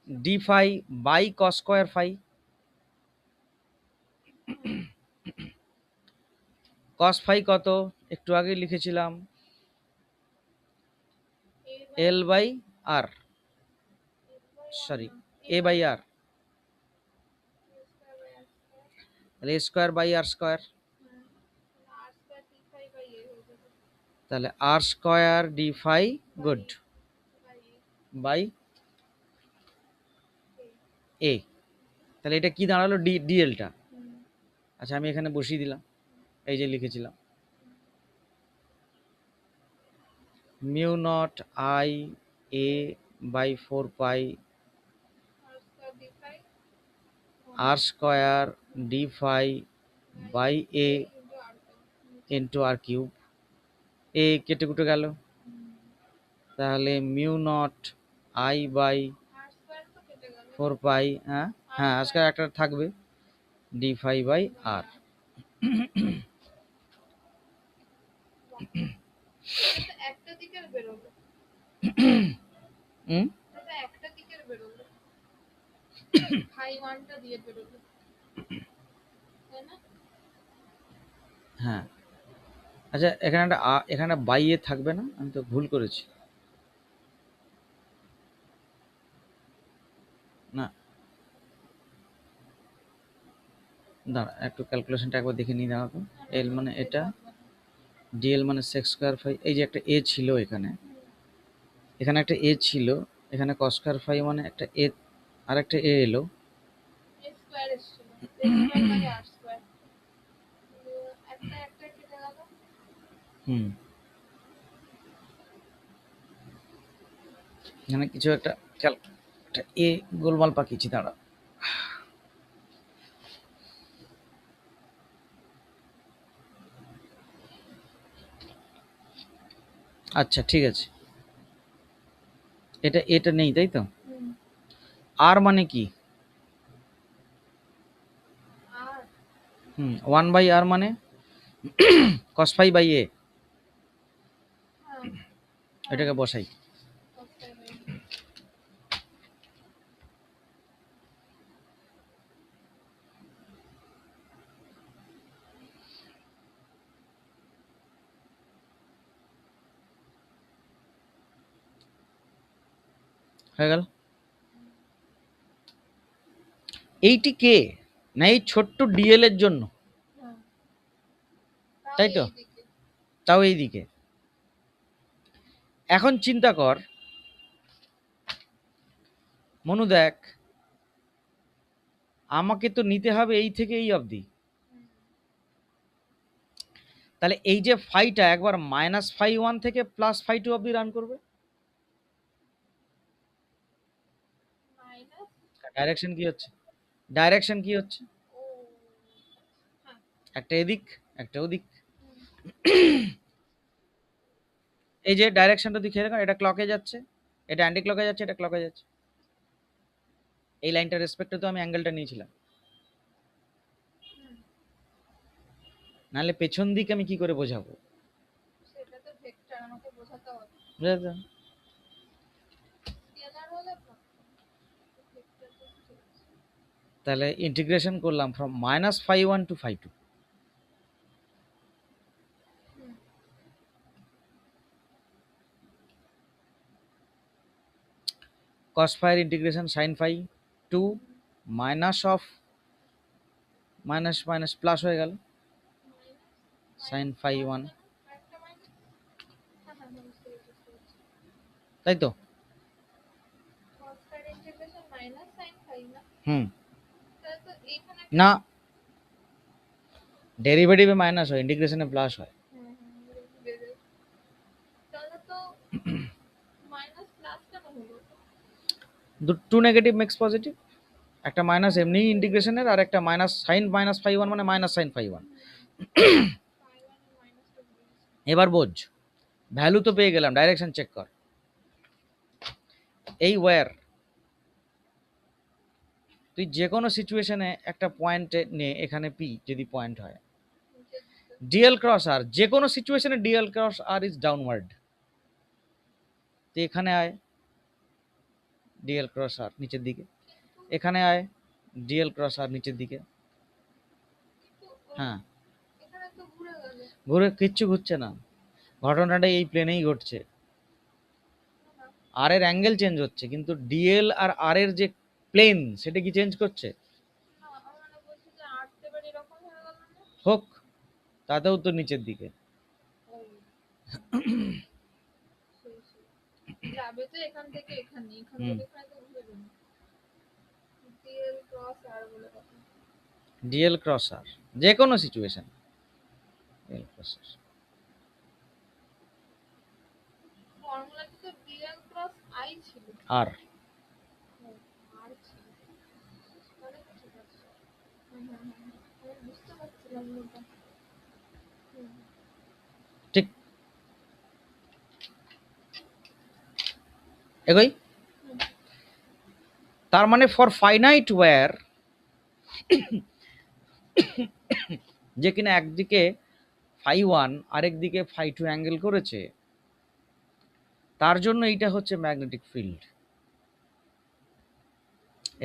D phi by cos square phi, cos phi কত একটু আগে লিখেছিলাম, L by R, sorry A by R, তাহলে A square by R square, তাহলে R square D phi good by A. তাহলে এটা কি দাঁড়ালো? ডিএলটা। আচ্ছা, আমি এখানে বসিয়ে দিলাম, এই যে লিখেছিলাম mu naught I A by 4 pi R square D phi by A into R cube. A কেটে কুটে গেল, তাহলে mu naught I by 4 pi, হ্যাঁ হ্যাঁ আজকে একটা থাকবে, ডি ফাই বাই আর। একটা দিকের বেরোলো। হুম, এটা একটা দিকের বেরোলো, ফাই ওয়ানটা দিয়ে বেরোলো, তাই না? হ্যাঁ। আচ্ছা, এখানে একটা এখানে বাই এ থাকবে না? আমি তো ভুল করেছি না? দাঁড়া একটু ক্যালকুলেশনটা একবার দেখে নিই, দাঁড়াতো। এল মানে এটা, ডিএল মানে সেক্স স্কোয়ার ফাই, এই যে একটা এ ছিল এখানে, এখানে একটা এ ছিল, এখানে কস স্কোয়ার ফাই মানে একটা এ, আর একটা এ এলো। এ স্কয়ার এসেছিল, এ স্কয়ার বাই আর স্কয়ার, একটা একটা কেটে গেল। হুম, এখানে কিছু একটা একটা এ গোলমাল পাকিয়েছি, দাঁড়া। আচ্ছা ঠিক আছে, এটা নেই তাই তো। আর মানে কি? আর ওয়ান বাই আর মানে কস ফাই বাই এ, এটাকে বসাই। হয়ে গেল। এইটি কে না এই ছোট্ট ডিএল এর জন্য, তাই তো, তাও এইদিকে। এখন চিন্তা কর মনু, দেখ আমাকে তো নিতে হবে এই থেকে এই অবধি, তাহলে এই যে ফাইটা একবার -φ1 থেকে +φ2 অবধি রান করবে। ডাইরেকশন কি হচ্ছে, ডাইরেকশন কি হচ্ছে, একটা এদিক একটা ওদিক। এই যে ডাইরেকশনটা তুই খেয়াল কর, এটা ক্লকে যাচ্ছে, এটা অ্যান্টি ক্লকে যাচ্ছে, এটা ক্লকে যাচ্ছে। এই লাইনটার রেসপেক্টে তো আমি অ্যাঙ্গেলটা নিয়েছিলাম, নাহলে পেছন দিক আমি কি করে বোঝাবো? সেটা তো ভেক্টর, আমাকে বোঝাতে হবে। বুঝলে? স্কেলার হলে ভেক্টর তো ঠিক আছে। তাহলে ইন্টিগ্রেশন করলাম ফ্রম -φ1 টু φ2। cos ফাই এর integration sin phi to minus of minus minus plus হয়ে গেল sin φ1, একটা মাইনাস, বুঝতে পেরেছি। তাই তো। cos square integration minus sin phi না, হুম, তাহলে তো এখানে না ডেরিভেটিভে মাইনাস হয়, ইন্টিগ্রেশনে প্লাস হয়। তাহলে তো মাইনাস প্লাস কেন হলো? টু নেগেটিভ মেক্স পজিটিভ, একটা মাইনাস এমনি ইন্টিগ্রেশনের, আর একটা মাইনাস সাইন -φ1 মানে মাইনাস সাইন φ1। এবার বোঝ, ভ্যালু তো পেয়ে গেলাম, ডাইরেকশন চেক কর। এই ওয়্যার তুই যে কোনো সিচুয়েশনে একটা পয়েন্টে নে, এখানে পি যদি পয়েন্ট হয়, ডিএল ক্রস আর যে কোনো সিচুয়েশনে dl cross r is downward. তুই এখানে আয়, ডিএল ক্রস আর নিচের দিকে, এখানে আয়, ডিএল ক্রস আর নিচের দিকে। হ্যাঁ, এখানে তো ঘুরে গেল। ঘুরে কিচ্ছু ঘুরছে না, ঘটনাটা এই প্লেনেই ঘটছে। আর এর অ্যাঙ্গেল চেঞ্জ হচ্ছে, কিন্তু ডিএল আর আর এর যে প্লেন সেটা কি চেঞ্জ করছে? না, আমরা বলছি যে আর্ট এবার এরকম হয়ে গেল না। হোক, তাতেও তো নিচের দিকে। যাবে তো এখান থেকে এখানে, এখান থেকে এখানে তো ঘুরে যাবে। ডিএল ক্রস আর বলে কথা। ডিএল ক্রস আর যে কোনো সিচুয়েশন, ডিএল ক্রস আর। ফর্মুলাতে তো ডিএল ক্রস আই ছিল। আর আর ছিল। তাহলে তো ঠিক আছে। আমি বুঝতে পারছিলাম না এটা। ঠিক, এগোই। তার মানে ফর ফাইনাইট ওয়্যার, যে কিনা একদিকে φ1 আরেক দিকে φ2 অ্যাঙ্গেল করেছে, তার জন্য এইটা হচ্ছে ম্যাগনেটিক ফিল্ড,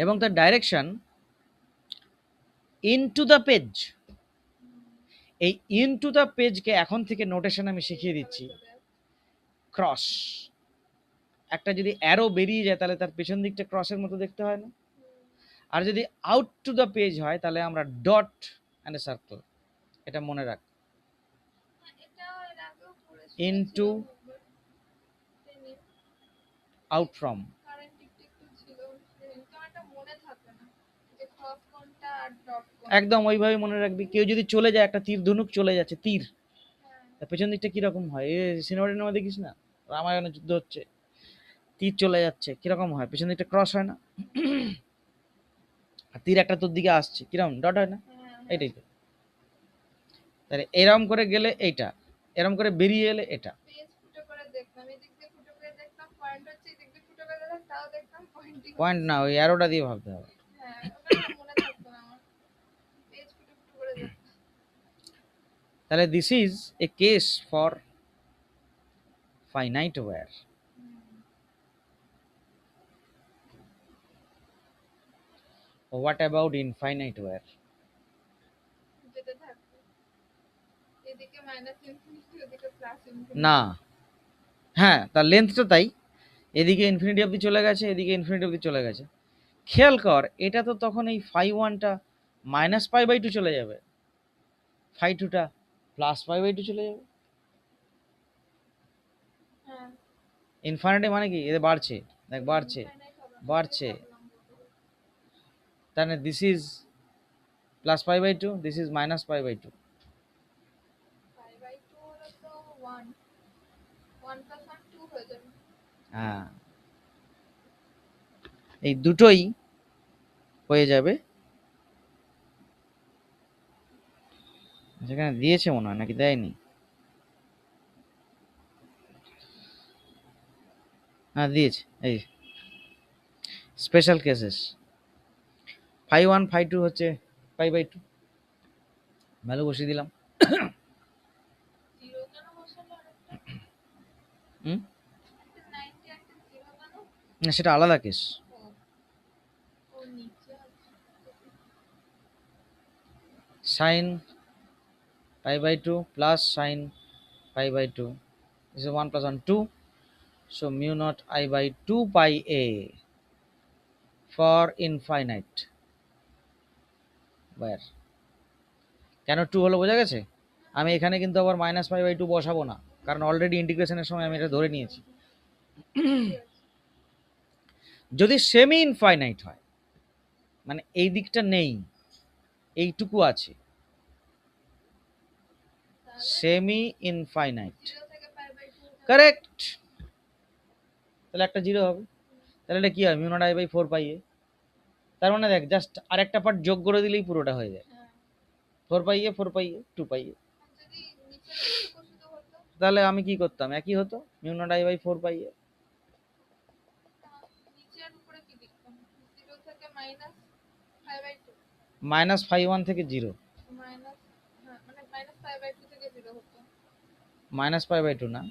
এবং তার ডাইরেকশন ইনটু দ্য পেজ। এই ইনটু দ্য পেজকে এখন থেকে নোটেশন আমি শিখিয়ে দিচ্ছি, ক্রস। একটা যদি অ্যারো বেরিয়ে যায় তাহলে তার পেছন দিকটা ক্রসের মতো দেখতে হয় না? আর যদি আউট টু দ্য পেজ হয় তাহলে আমরা ডট অ্যান্ড এ সার্কেল, এটা মনে রাখ। হ্যাঁ, এটাও এর আগেও পড়ে Into, শুনেছিলাম একবার। ট্রেনে আউট ফ্রম। কারেন্ট একটু ছিল, কিন্তু আমার এটা মনে থাকে না যে ক্রস কোনটা আর ডট একদম ওইভাবে মনে রাখবি। কেউ যদি চলে যায়, একটা তীর ধনুক চলে যাচ্ছে, তীর, হ্যাঁ তার পেছন দিকটা কিরকম হয়? এ সিনেমা টিনেমা দেখিস না, রামায়ণে যুদ্ধ হচ্ছে, তীর চলে যাচ্ছে, কিরকম হয়? পেছন দিকটা ক্রস হয় না? আর তীর একটা তোর দিকে আসছে, কিরকম ডট হয় না? হ্যাঁ এইটাই তো। তাহলে এরম করে গেলে এইটা, এরম করে বেরিয়ে এলে এটা। পেজ ফুটো করে দেখতাম, এদিক দিয়ে ফুটো করে দেখতাম পয়েন্ট হচ্ছে, এদিক দিয়ে ফুটো করে দেখতাম তাও দেখতাম পয়েন্টই পয়েন্ট হচ্ছে। না, ওই অ্যারোটা দিয়ে ভাবতে হবে। হ্যাঁ ওটা না মনে থাকতো না আমার, পেজ ফুটো ফুটো করে দেখতাম। তাহলে this is a case for finite wire. What about infinite wire? যেটা থাকতো এদিকে মাইনাস ইনফিনিটি ওদিকে প্লাস ইনফিনিটি। না, হ্যাঁ তার লেন্থটা তাই, এদিকে ইনফিনিটি অবধি চলে গেছে, এদিকে ইনফিনিটি অবধি চলে গেছে। খেয়াল কর, এটা তো তখন এই ফাই ওয়ানটা মাইনাস পাই বাই টু চলে যাবে, ফাই টুটা প্লাস পাই বাই টু চলে যাবে। হ্যাঁ ইনফিনিটি মানে কি? এদের বাড়ছে, দেখ বাড়ছে, ইনফাইনাইট হবে না, বাড়ছে। এটাই প্রবলেম বলতে। তাহলে this is plus pi by two, this is minus pi by two. 5/2 হলে তো 1 1 + 1 2 হয়ে যাবে। হ্যাঁ, এই দুটোই হয়ে যাবে। যেখানে দিয়েছে মনে হয়, নাকি দেয়নি? হ্যাঁ দিয়েছে, এই special cases. Phi one phi two হচ্ছে পাই বাই টু, ভ্যালু বসিয়ে দিলাম। জিরো কেন বসালো আরেকটা? হুম, একটা 90 একটা জিরো কেন? না সেটা আলাদা কেস। ও ও নিচে আছে। Sine pi by two plus sine pi by two, this is 1 plus 1 2, so mu naught I by 2 pi a for infinite where। কেন 2 হলো বোঝা গেছে? আমি এখানে কিন্তু আবার মাইনাস পাই বাই টু বসাবো না, কারণ অলরেডি ইন্টিগ্রেশনের সময় আমি এটা ধরে নিয়েছি। ঠিক আছে। যদি সেমি ইনফাইনাইট হয়, মানে এই দিকটা নেই, এইটুকু আছে, তাহলে সেমি ইনফাইনাইট, 0 থেকে π/2 হবে। কারেক্ট। তাহলে একটা জিরো হবে, তাহলে এটা কি হয়? Mu naught I by 4 pi এ। তার মানে দেখ, জাস্ট আরেকটা পার্ট যোগ করে দিলেই পুরোটা হয়ে যায়, হ্যাঁ 4 পাই এ 4 পাই এ 2 পাই এ। আর যদি নিচের দিকটুকু শুধু হতো, তাহলে আমি কি করতাম? একই হতো, mu naught I by 4 pi এ। তা নিচের উপরে কি লিখতাম? 0 থেকে মাইনাস π/2 মাইনাস ফাই ওয়ান থেকে জিরো, মাইনাস, হ্যাঁ মানে মাইনাস π/2 থেকে 0 হতো। মাইনাস পাই বাই টু না,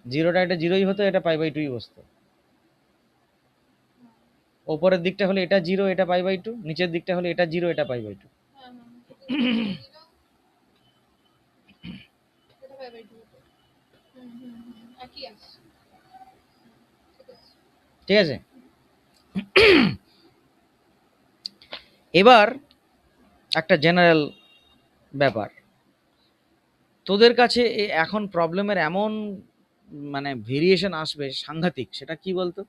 জিরোটা এটা জিরোই হতো, এটা পাই বাই টুই বসতো। হ্যাঁ ওপরের দিকটা হলে এটা জিরো, এটা পাই বাই টু, নিচের দিকটা হলে এটা জিরো, এটা পাই বাই টু। হ্যাঁ হ্যাঁ এটা 0 এটা π/2 হতো। একই আছে। ঠিক আছে। ঠিক আছে, এবার একটা জেনারেল ব্যাপার, তোদের কাছে এখন প্রবলেমের এমন মানে ভেরিয়েশন আসবে সাংঘাতিক, সেটা কি বলতো?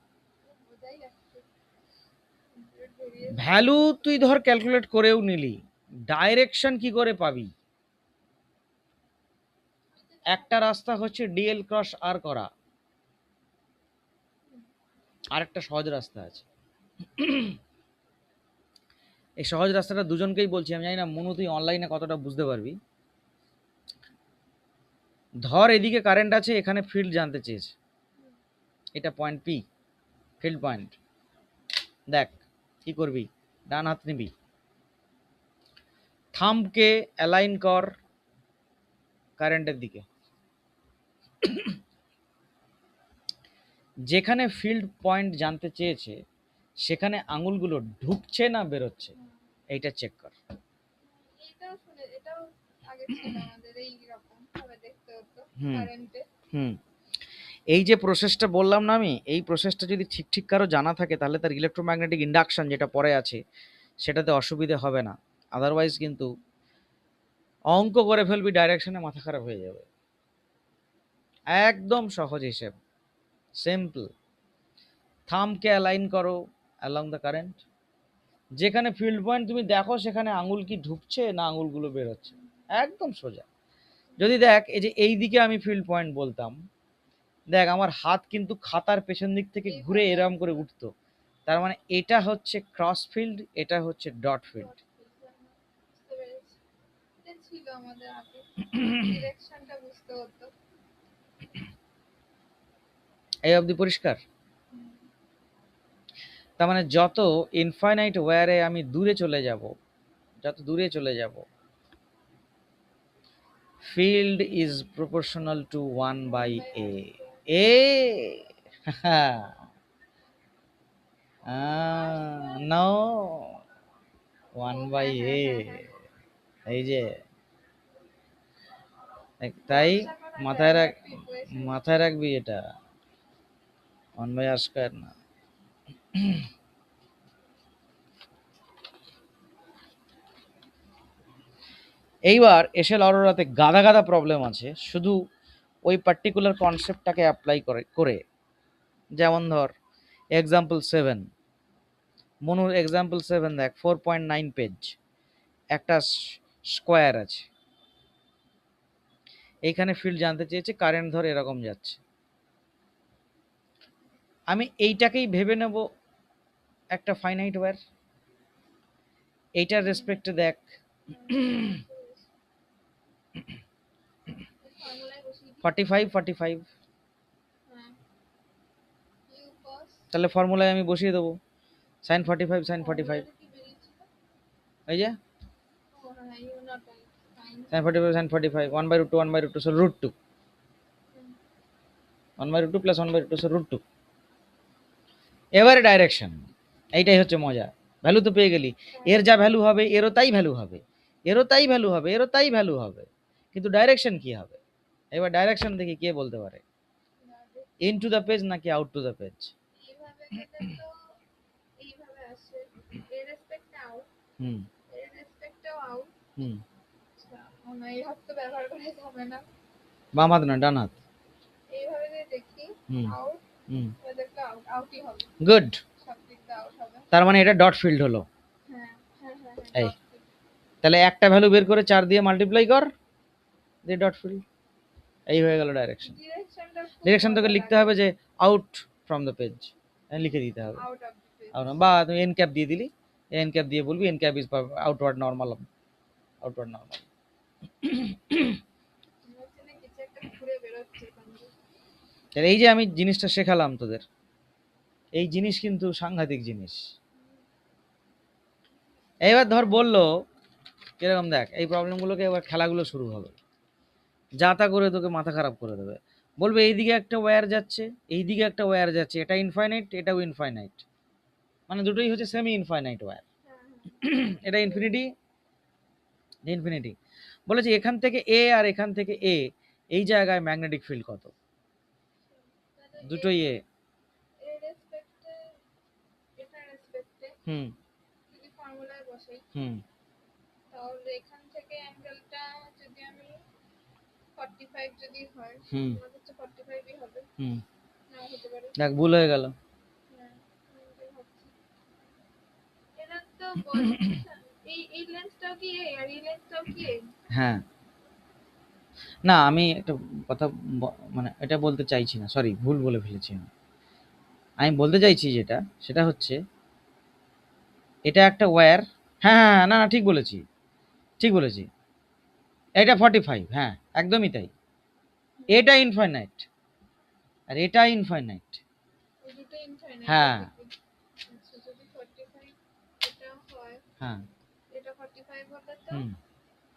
বোঝাই যাচ্ছে ভেরিয়েশন। ভ্যালু তুই ধর ক্যালকুলেট করেও নিলি, ডাইরেকশন কি করে পাবি? একটা রাস্তা হচ্ছে ডিএল ক্রস আর করা, আরেকটা সহজ রাস্তা আছে। এই সহজ রাস্তাটা দুজনকেই বলছি, আমি জানি না মনু তুই অনলাইনে কতটা বুঝতে পারবি। ধর এদিকে কারেন্ট আছে, এখানে ফিল্ড জানতে চেয়েছে, এটা পয়েন্ট পি, ফিল্ড পয়েন্ট। দেখ কি করবি, ডান হাত নিবি, থাম্বকে অ্যালাইন কর কারেন্টের দিকে, যেখানে ফিল্ড পয়েন্ট জানতে চেয়েছে সেখানে আঙুলগুলো ঢুকছে না বেরোচ্ছে, এইটা চেক কর। এটাও শুনে, এটাও আগে ছিল আমাদের এই রকম ভাবে দেখতে হতো হুম কারেন্টে। হুম এই যে প্রসেসটা বললাম না আমি, এই প্রসেসটা যদি ঠিক ঠিক কারো জানা থাকে তাহলে তার ইলেকট্রোম্যাগনেটিক ইন্ডাকশন যেটা পরে আছে সেটাতে অসুবিধে হবে না। আদারওয়াইজ কিন্তু অঙ্ক করে ফেলবি, ডাইরেকশনে মাথা খারাপ হয়ে যাবে। একদম সহজ হিসেব, সিম্পল। থাম্বকে অ্যালাইন করো অ্যালং দ্য কারেন্ট, যেখানে ফিল্ড পয়েন্ট তুমি দেখো সেখানে আঙুল কি ঢুকছে না আঙুলগুলো বেরোচ্ছে, একদম সোজা। যদি দেখ এই যে এই দিকে আমি ফিল্ড পয়েন্ট বলতাম, দেখ আমার হাত কিন্তু খাতার পেছন দিক থেকে ঘুরে এরম করে উঠতো, তার মানে এটা হচ্ছে ক্রস ফিল্ড, এটা হচ্ছে ডট ফিল্ড। বুঝতে পেরেছি। এটা ছিল আমাদের আগে, ডিরেকশনটা বুঝতে হতো। এই অবধি পরিষ্কার? হুম। তার মানে যত ইনফাইনাইট ওয়্যারে আমি দূরে চলে যাব, যত দূরে চলে যাব, field is proportional to 1 by a. A no, 1 by a, এই যে তাই মাথায় রাখ, মাথায় রাখবি এটা 1 by r স্কয়ার না। এইবার এসএল অরোরাতে গাদা গাদা প্রবলেম আছে, শুধু ওই পার্টিকুলার কনসেপ্টটাকে অ্যাপ্লাই করে। যেমন ধর এক্সাম্পল 7, মনুর এক্সাম্পল 7 দেখ, 4.9 পেজ, একটা স্কোয়ার আছে, এইখানে ফিল্ড জানতে চেয়েছে, কারেন্ট ধর এরকম যাচ্ছে। আমি এইটাকেই ভেবে নেব একটা ফাইনাইট ওয়্যার, এইটার রেসপেক্টে দেখ ফর্মুলায় বসিয়ে দিই। 45, হ্যাঁ, ইউ কস তাহলে ফর্মুলায় আমি বসিয়ে দেবো sin 45 sin 45, ফর্মুলাটা কি বেরিয়েছিল? এই যে ও হ্যাঁ, mu naught sine. sin 45 sin 45 1 by root 2 1 by root 2 so root 2, 1 by root 2 plus 1 by root 2 so root 2। এবারে ডাইরেকশন, এইটাই হচ্ছে মজা, ভ্যালু তো পেয়ে গেলি, এর যা ভ্যালু হবে এরও তাই ভ্যালু হবে, এরও তাই ভ্যালু হবে, এরও তাই ভ্যালু হবে, কিন্তু ডাইরেকশন কি হবে? এবার ডাইরেকশন দেখি কে বলতে পারে, ইন টু দ্য পেজ নাকি আউট টু দ্য পেজ? এইভাবে গেলে তো এইভাবে আসে, এর রেসপেক্টে আউট, হুম এর রেসপেক্টেও আউট। হুম, আচ্ছা, এই হাত তো ব্যবহার করা যাবে না। বাম হাত না ডান হাত? এইভাবে যদি দেখি হুম আউট, হুম, দেখলে আউট আউটই হবে, গুড। সব দিক দিয়ে আউট হবে। তার মানে এটা ডট ফিল্ড হলো। হ্যাঁ হ্যাঁ হ্যাঁ এই হ্যাঁ, তাহলে একটা ভ্যালু বের করে 4 দিয়ে মাল্টিপ্লাই কর, দিয়ে ডট ফিল্ড, এই হয়ে গেল ডাইরেকশন। ডিরেকশনটা ডিরেকশন তোকে লিখতে হবে যে আউট ফ্রম দ্য পেজ, লিখে দিতে হবে, আউট অফ দ্য পেজ। বা তুমি এন ক্যাপ দিয়ে দিলি, এন ক্যাপ দিয়ে বলবি N cap is outward normal, outward normal. হচ্ছে না কিছু একটা ঘুরে বেরোচ্ছে এখান দিয়ে। তাহলে এই যে আমি জিনিসটা শেখালাম তোদের, এই জিনিস কিন্তু সাংঘাতিক জিনিস। এইবার ধর বললো কিরকম, দেখ এই প্রবলেমগুলোকে, এবার খেলাগুলো শুরু হবে, যা তা করে তোকে মাথা খারাপ করে দেবে। বলবে এইদিকে একটা ওয়্যার যাচ্ছে, এইদিকে একটা ওয়্যার যাচ্ছে, এটা ইনফাইনাইট এটাও ইনফাইনাইট, মানে দুটোই হচ্ছে সেমি ইনফাইনাইট ওয়্যার, হ্যাঁ হ্যাঁ, এটা ইনফিনিটি ইনফিনিটি। বলেছে এখান থেকে এ আর এখান থেকে এ, এই জায়গায় ম্যাগনেটিক ফিল্ড কত? তাহলে দুটোই এ। এর রেসপেক্টে, এটার রেসপেক্টে হুম যদি ফর্মুলায় বসাই, হুম তাহলে এখান থেকে অ্যাঙ্গেলটা যদি আমি 45 যদি হয়, হুম আমার হচ্ছে 45ই হবে, হুম, নাও হতে পারে। দেখ ভুল হয়ে গেল। হ্যাঁ, আমি এটাই ভাবছি। এরা তো বলছে এই লেন্সটাও কি এ আর এই লেন্সটাও কি এ? হ্যাঁ, না আমি একটা কথা মানে এটা বলতে চাইছি না, সরি ভুল বলে ফেলেছি আমি বলতে চাইছি যেটা, সেটা হচ্ছে এটা একটা ওয়্যার, হ্যাঁ হ্যাঁ হ্যাঁ, না না ঠিক বলেছি, ঠিক বলেছি, এটা 45, হ্যাঁ একদমই তাই, এটা ইনফাইনাইট আর এটা ইনফাইনাইট। ওই দুটো ইনফাইনাইট। হ্যাঁ আচ্ছা, যদি 45 এটা হয়, হ্যাঁ, এটা 45 হলে তো হুম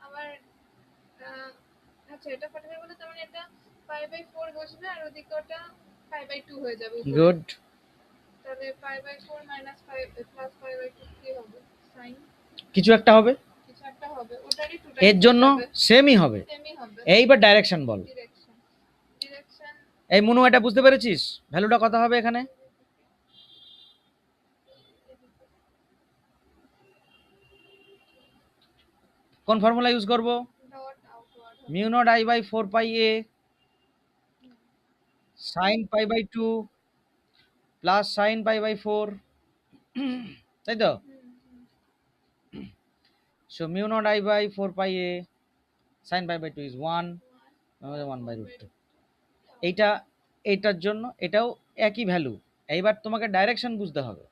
আবার আচ্ছা, এটা 45 হলে তার মানে এটা 5/4 বসবে আর ওদিকে ওটা 5/2 হয়ে যাবে উপরে। গুড, তাহলে 5/4 মাইনাস 5 প্লাস 5/2 কি হবে? সাইন কিছু একটা হবে, কিছু একটা হবে, ওটারই এর জন্য সেমই হবে। সেমই হবে। এইবার ডাইরেকশন বল, ডিরেকশন, ডিরেকশন এই মনু এটা বুঝতে পেরেছিস ভ্যালুটা কত হবে এখানে? কোন ফর্মুলা ইউজ করব? ডট আউটওয়ার্ড হবে। Mu naught I by 4 pi a sine pi by 2 plus sine pi by 4, তাই তো? So mu naught I by 4 pi a sine pi by 2 is 1, 1 by root 2। এইটা এইটার জন্য এটাও একই ভ্যালু। এইবার তোমাকে ডাইরেকশন বুঝতে হবে।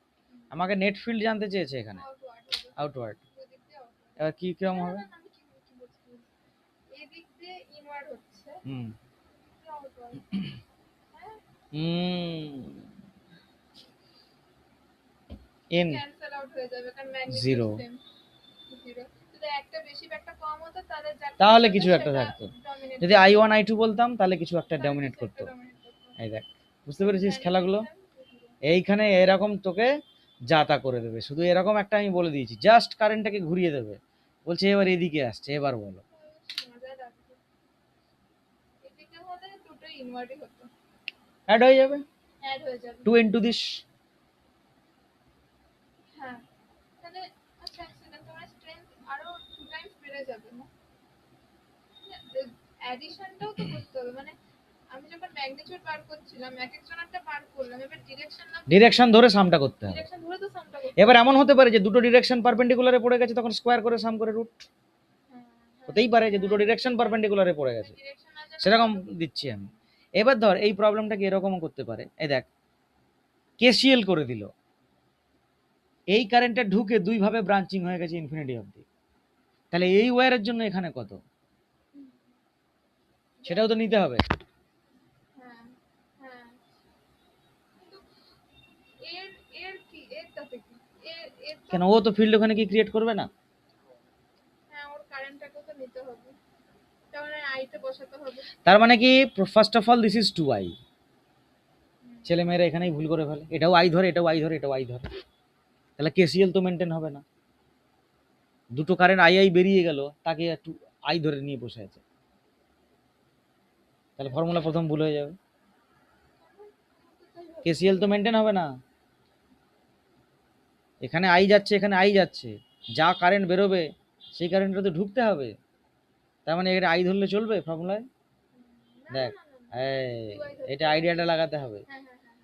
আমাকে নেট ফিল্ড জানতে চেয়েছে এখানে, আউটওয়ার্ড হবে। আউটওয়ার্ড। দুদিক দিয়ে outward। এবার কি কিরকম না, হবে? না, না, আমি কি বলছি? এদিক দিয়ে ইনওয়ার্ড হচ্ছে, হুম এদিক দিয়ে আউটওয়ার্ড। হ্যাঁ, হুম ইন ক্যান্সেল আউট হয়ে যাবে কারণ ম্যাগনিটিউড জিরো, সেম। জিরো। যদি একটা বেশি বা একটা কম হতো তাহলে যার তাহলে হবে কিছু একটা সেটা থাকতো। ডমিনেট যদি করতো। I1 I2 বলতাম তাহলে কিছু একটা তাহলে ডমিনেট কিছু একটা করতো। ডমিনেট করতো। এই দেখ, বুঝতে পেরেছিস খেলাগুলো? Magnitude same. এইখানে এরকম তোকে যা তা করে দেবে, শুধু এরকম একটা আমি বলে দিয়েছি, জাস্ট কারেন্টটাকে ঘুরিয়ে দেবে। বলছে এবার এদিকে আসছে, এবার বলো। মজা লাগবে। এদিকে হলে দুটোই ইনওয়ার্ডই হতো। অ্যাড হয়ে যাবে অ্যাড হয়ে যাবে। 2 into this। হ্যাঁ, তাহলে আচ্ছা এক সেকেন্ড, তোমার স্ট্রেংথ আরো 2 টাইমস বেড়ে যাবে না? অ্যাডিশনটাও তো করতে হবে, মানে আমি যখন ম্যাগনিটিউড বার করছিলাম এক একজনেরটা বার করলাম, এবার ডিরেকশন না ডিরেকশন ধরে সামটা করতে হবে। ডিরেকশন ধরে তো সামটা করতে এবার এমন হতে পারে যে দুটো ডিরেকশন পারপেন্ডিকুলারে পড়ে গেছে, তখন স্কোয়ার করে সাম করে রুট হতেই পারে, যে দুটো ডিরেকশন পারপেন্ডিকুলারে পড়ে গেছে, ডিরেকশন না জানা সেরকম কত- দিচ্ছি আমি। এবার ধর এই প্রবলেমটাকে এরকমও করতে পারে, এই দেখ কেসিএল করে দিল, এই কারেন্টটা ঢুকে দুই ভাবে ব্রাঞ্চিং হয়ে গেছে ইনফিনিটি অবধি, তাহলে এই ওয়্যারের জন্য এখানে কত, সেটাও তো নিতে হবে। হ্যাঁ, হ্যাঁ, কিন্তু এর এর কি এরটাতে কি এর তো কেন, ও তো ফিল্ড ওখানে কি ক্রিয়েট করবে না? হ্যাঁ, ওর কারেন্টটাকে তো নিতে হবে, তাহলে আইতে বসাতে হবে। তার মানে কি, first of all this is 2i। ছেলে মেয়েরা এখানেই ভুল করে ফেলে, এটাও আই ধরে, এটাও আই ধরে, এটাও আই ধরে, তাহলে কেসিএল তো মেনটেন হবে না। দুটো কারেন্ট আই আই বেরিয়ে গেল, তাকে একটু আই ধরে নিয়ে বসে আছে, তাহলে ফর্মুলা প্রথম ভুল হয়ে যাবে, কেসিএল তো মেনটেন হবে না। এখানে আই যাচ্ছে, এখানে আই যাচ্ছে, যা কারেন্ট বেরোবে সেই কারেন্টটা তো ঢুকতে হবে, তার মানে এটা আই ধরলে চলবে ফর্মুলায়? না, দেখ, না, না, না, এই দুয়াই ধরতে এটা হবে। আইডিয়াটা লাগাতে হবে। হ্যাঁ, হ্যাঁ, হ্যাঁ,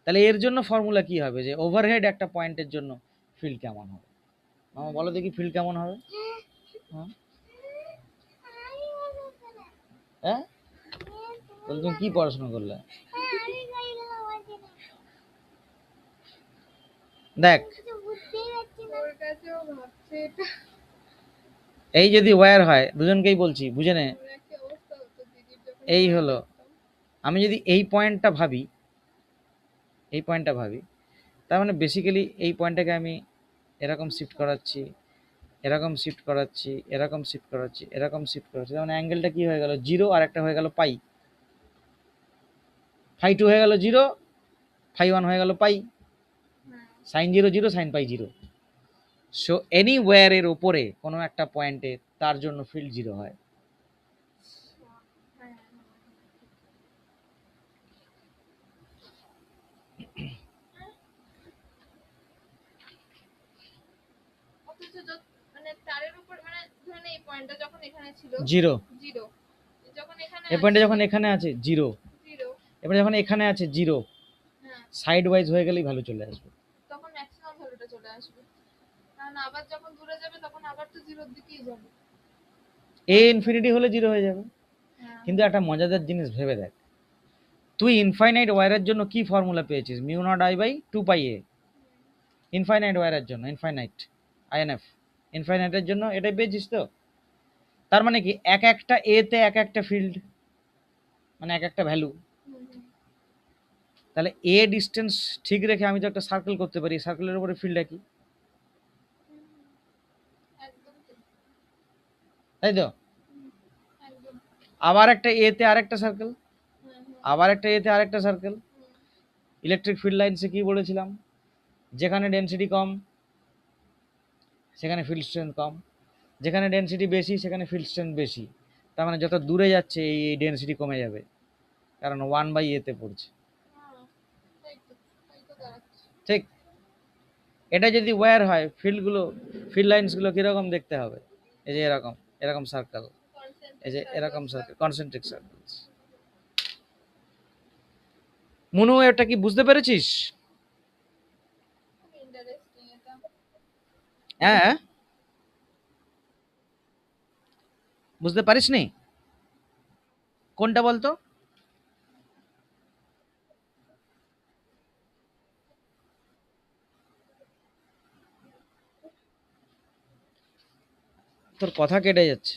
তাহলে এর জন্য ফর্মুলা কি হবে, যে ওভারহেড একটা পয়েন্টের জন্য ফিল্ড কেমন হবে? মামা বলো দেখি ফিল্ড কেমন হবে। হ্যাঁ, হ্যাঁ? তাহলে তুমি কি পড়াশোনা করলে? দেখ, ওর কাছেও ভাবছে এটা এই যদি ওয়্যার হয়, দুজনকেই বলছি বুঝে নে, ওর একই অবস্থা হতো দিদির যখন এই ওয়ার হলো, করতাম। আমি যদি এই পয়েন্টটা ভাবি, এই পয়েন্টটা ভাবি, তার মানে বেসিক্যালি এই পয়েন্টটাকে আমি এরকম শিফট করাচ্ছি, এরকম শিফট করাচ্ছি, এরকম শিফট করাচ্ছি, এরকম শিফট করাচ্ছি, তার মানে অ্যাঙ্গেলটা কি হয়ে গেল, জিরো, আর একটা হয়ে গেল পাই, ফাই টু হয়ে গেল জিরো, ফাই ওয়ান হয়ে গেল পাই, হ্যাঁ, sine zero zero, sine pi zero. So any ওয়্যারের ওপরে কোনো একটা পয়েন্টে তার জন্য ফিল্ড জিরো হয়। হ্যাঁ, হ্যাঁ। অথচ মানে তারের উপর, মানে ধরেন এই পয়েন্টটা যখন এখানে ছিল জিরো, জিরো, যখন এখানে এই পয়েন্টে আসছে যখন এখানে আছে জিরো, জিরো, এবারে যখন এখানে আছে জিরো, হ্যাঁ, সাইড ওয়াইজ হয়ে গেলেই ভ্যালু চলে আসবে। তখন ম্যাক্সিমাম ভ্যালুটা চলে আসবে, কারণ আবার যখন দূরে যাবে তখন আবার তো জিরোর দিকেই যাবে। এ ইনফিনিটি হলে জিরো হয়ে যাবে। হ্যাঁ, কিন্তু একটা মজাদার জিনিস ভেবে দেখ, তুই ইনফাইনাইট ওয়্যারের জন্য কি ফর্মুলা পেয়েছিস, mu naught I by 2 pi A, infinite ওয়্যারের জন্য, ইনফাইনাইট আইএনএফ, ইনফাইনাইটের জন্য এটাই পেয়েছিস তো। তার মানে কি, এক একটা এ তে এক একটা ফিল্ড, মানে এক একটা ভ্যালু। হুম, হুম, তাহলে এ ডিস্টেন্স ঠিক রেখে আমি তো একটা সার্কেল করতে পারি, সার্কেলের উপরে ফিল্ড কি, হুম, একদম ঠিক। তাই তো? হুম, একদম। আবার একটা এ তে আরেকটা সার্কেল, হ্যাঁ, হ্যাঁ, আবার একটা এ তে আরেকটা সার্কেল। হুম, ইলেকট্রিক ফিল্ড লাইনসে কি বলেছিলাম, যেখানে ডেনসিটি কম সেখানে ফিল্ড স্ট্রেন্থ কম, যেখানে ডেনসিটি বেশি সেখানে ফিল্ড স্ট্রেন্থ বেশি, তার মানে যত দূরে যাচ্ছে এই ডেনসিটি কমে যাবে। কারণ 1/a তে পড়ছে। হ্যাঁ, তাই তো, তাই তো দাঁড়াচ্ছে। ঠিক, এটা যদি ওয়্যার হয় ফিল্ড লাইন্স গুলো কিরকম দেখতে হবে? এই যে এরকম এরকম সার্কেল, এই কনসেন্ট্রিক যে এরকম circle circle, circle. Concentric circles. Manu, এটা কি বুঝতে পেরেছিস? খুব ইন্টারেস্টিং এটা। হ্যাঁ, বুঝতে পারিসনি? কোনটা বলতো? তোর কথা কেটে যাচ্ছে।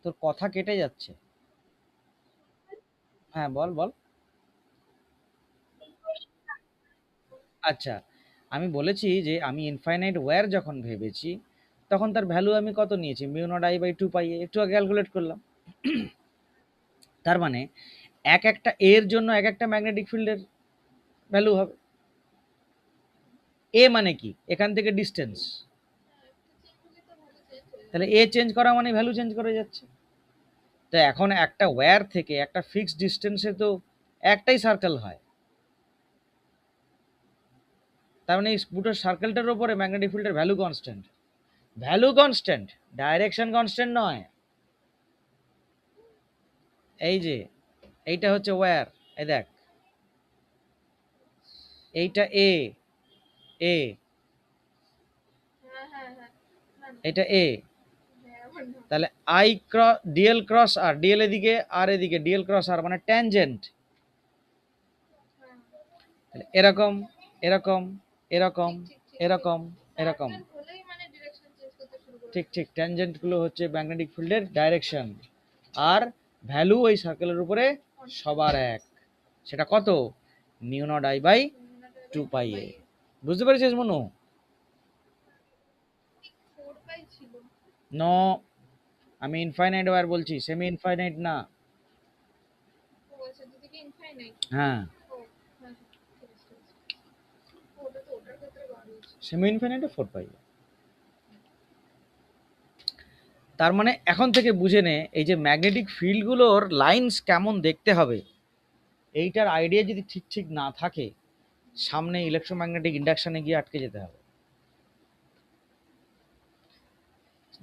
তোর কথা কেটে যাচ্ছে। হ্যাঁ, বল বল। আচ্ছা, আমি বলেছি যে আমি ইনফাইনাইট ওয়্যার যখন ভেবেছি, তখন তার ভ্যালু আমি কত নিয়েছি? মিউ নট আই বাই 2 পাই, একটু আগে ক্যালকুলেট করলাম। তার মানে একটা এর জন্য একটা ম্যাগনেটিক ফিল্ডের ভ্যালু হবে। এ মানে কি? এখান থেকে ডিস্টেন্স। হ্যাঁ, একটু চেঞ্জ হলে তো ভালো চেঞ্জ হয়ে তাহলে যাবে। এ চেঞ্জ করা মানে ভ্যালু চেঞ্জ করে যাচ্ছে। তো এখন একটা ওয়্যার থেকে একটা ফিক্সড ডিস্টেন্সে তো একটাই সার্কেল হয়। তার মানে এই পুরো সার্কেলটার উপরে ম্যাগনেটিক ফিল্ডের value constant. Value constant, direction constant নয়। এই যে এইটা হচ্ছে ওয়্যার, এই দেখ, এইটা এ, এ, হ্যাঁ হ্যাঁ হ্যাঁ, না না, এটা এ। হ্যাঁ আমার না। তাহলে I cross DL cross R, DL এদিকে আর এদিকে ডিএল ক্রস আর মানে ট্যানজেন্ট। হ্যাঁ, তাহলে এরকম, এরকম, এরকম, ঠিক ঠিক ঠিক ঠিক। এরকম, এরকম। সার্কেল হলেই মানে ডিরেকশন চেঞ্জ করতে শুরু করে ঠিক দেবে। ঠিক, ট্যানজেন্ট গুলো হচ্ছে ম্যাগনেটিক ফিল্ডের ডাইরেকশন। আর ভ্যালু ওই সার্কেলের উপরে কনস্ট্যান্ট। সবার এক। সেটা কত? মিউ নট আই বাই মিউনাটা two by two pi pi A. A. বুঝতে পেরেছিস মনু? ঠিক 4 পাই ছিল। নো, আমি ইনফাইনাইট ওয়্যার বলছি, সেমি ইনফাইনাইট না। ও আচ্ছা, দুদিকে ইনফাইনাইট। হ্যাঁ, ও হ্যাঁ হ্যাঁ, ঠিক আছে ঠিক আছে। ওটা তো ওটার ক্ষেত্রে বার হয়েছে। সেমি ইনফাইনাইটে 4 পাই। তার মানে এখন থেকে বুঝে নে, এই যে ম্যাগনেটিক ফিল্ডগুলোর লাইন্স কেমন দেখতে হবে, এইটার আইডিয়া যদি ঠিক ঠিক না থাকে, সামনে ইলেকট্রোম্যাগনেটিক ইন্ডাকশনে গিয়ে আটকে যেতে হবে।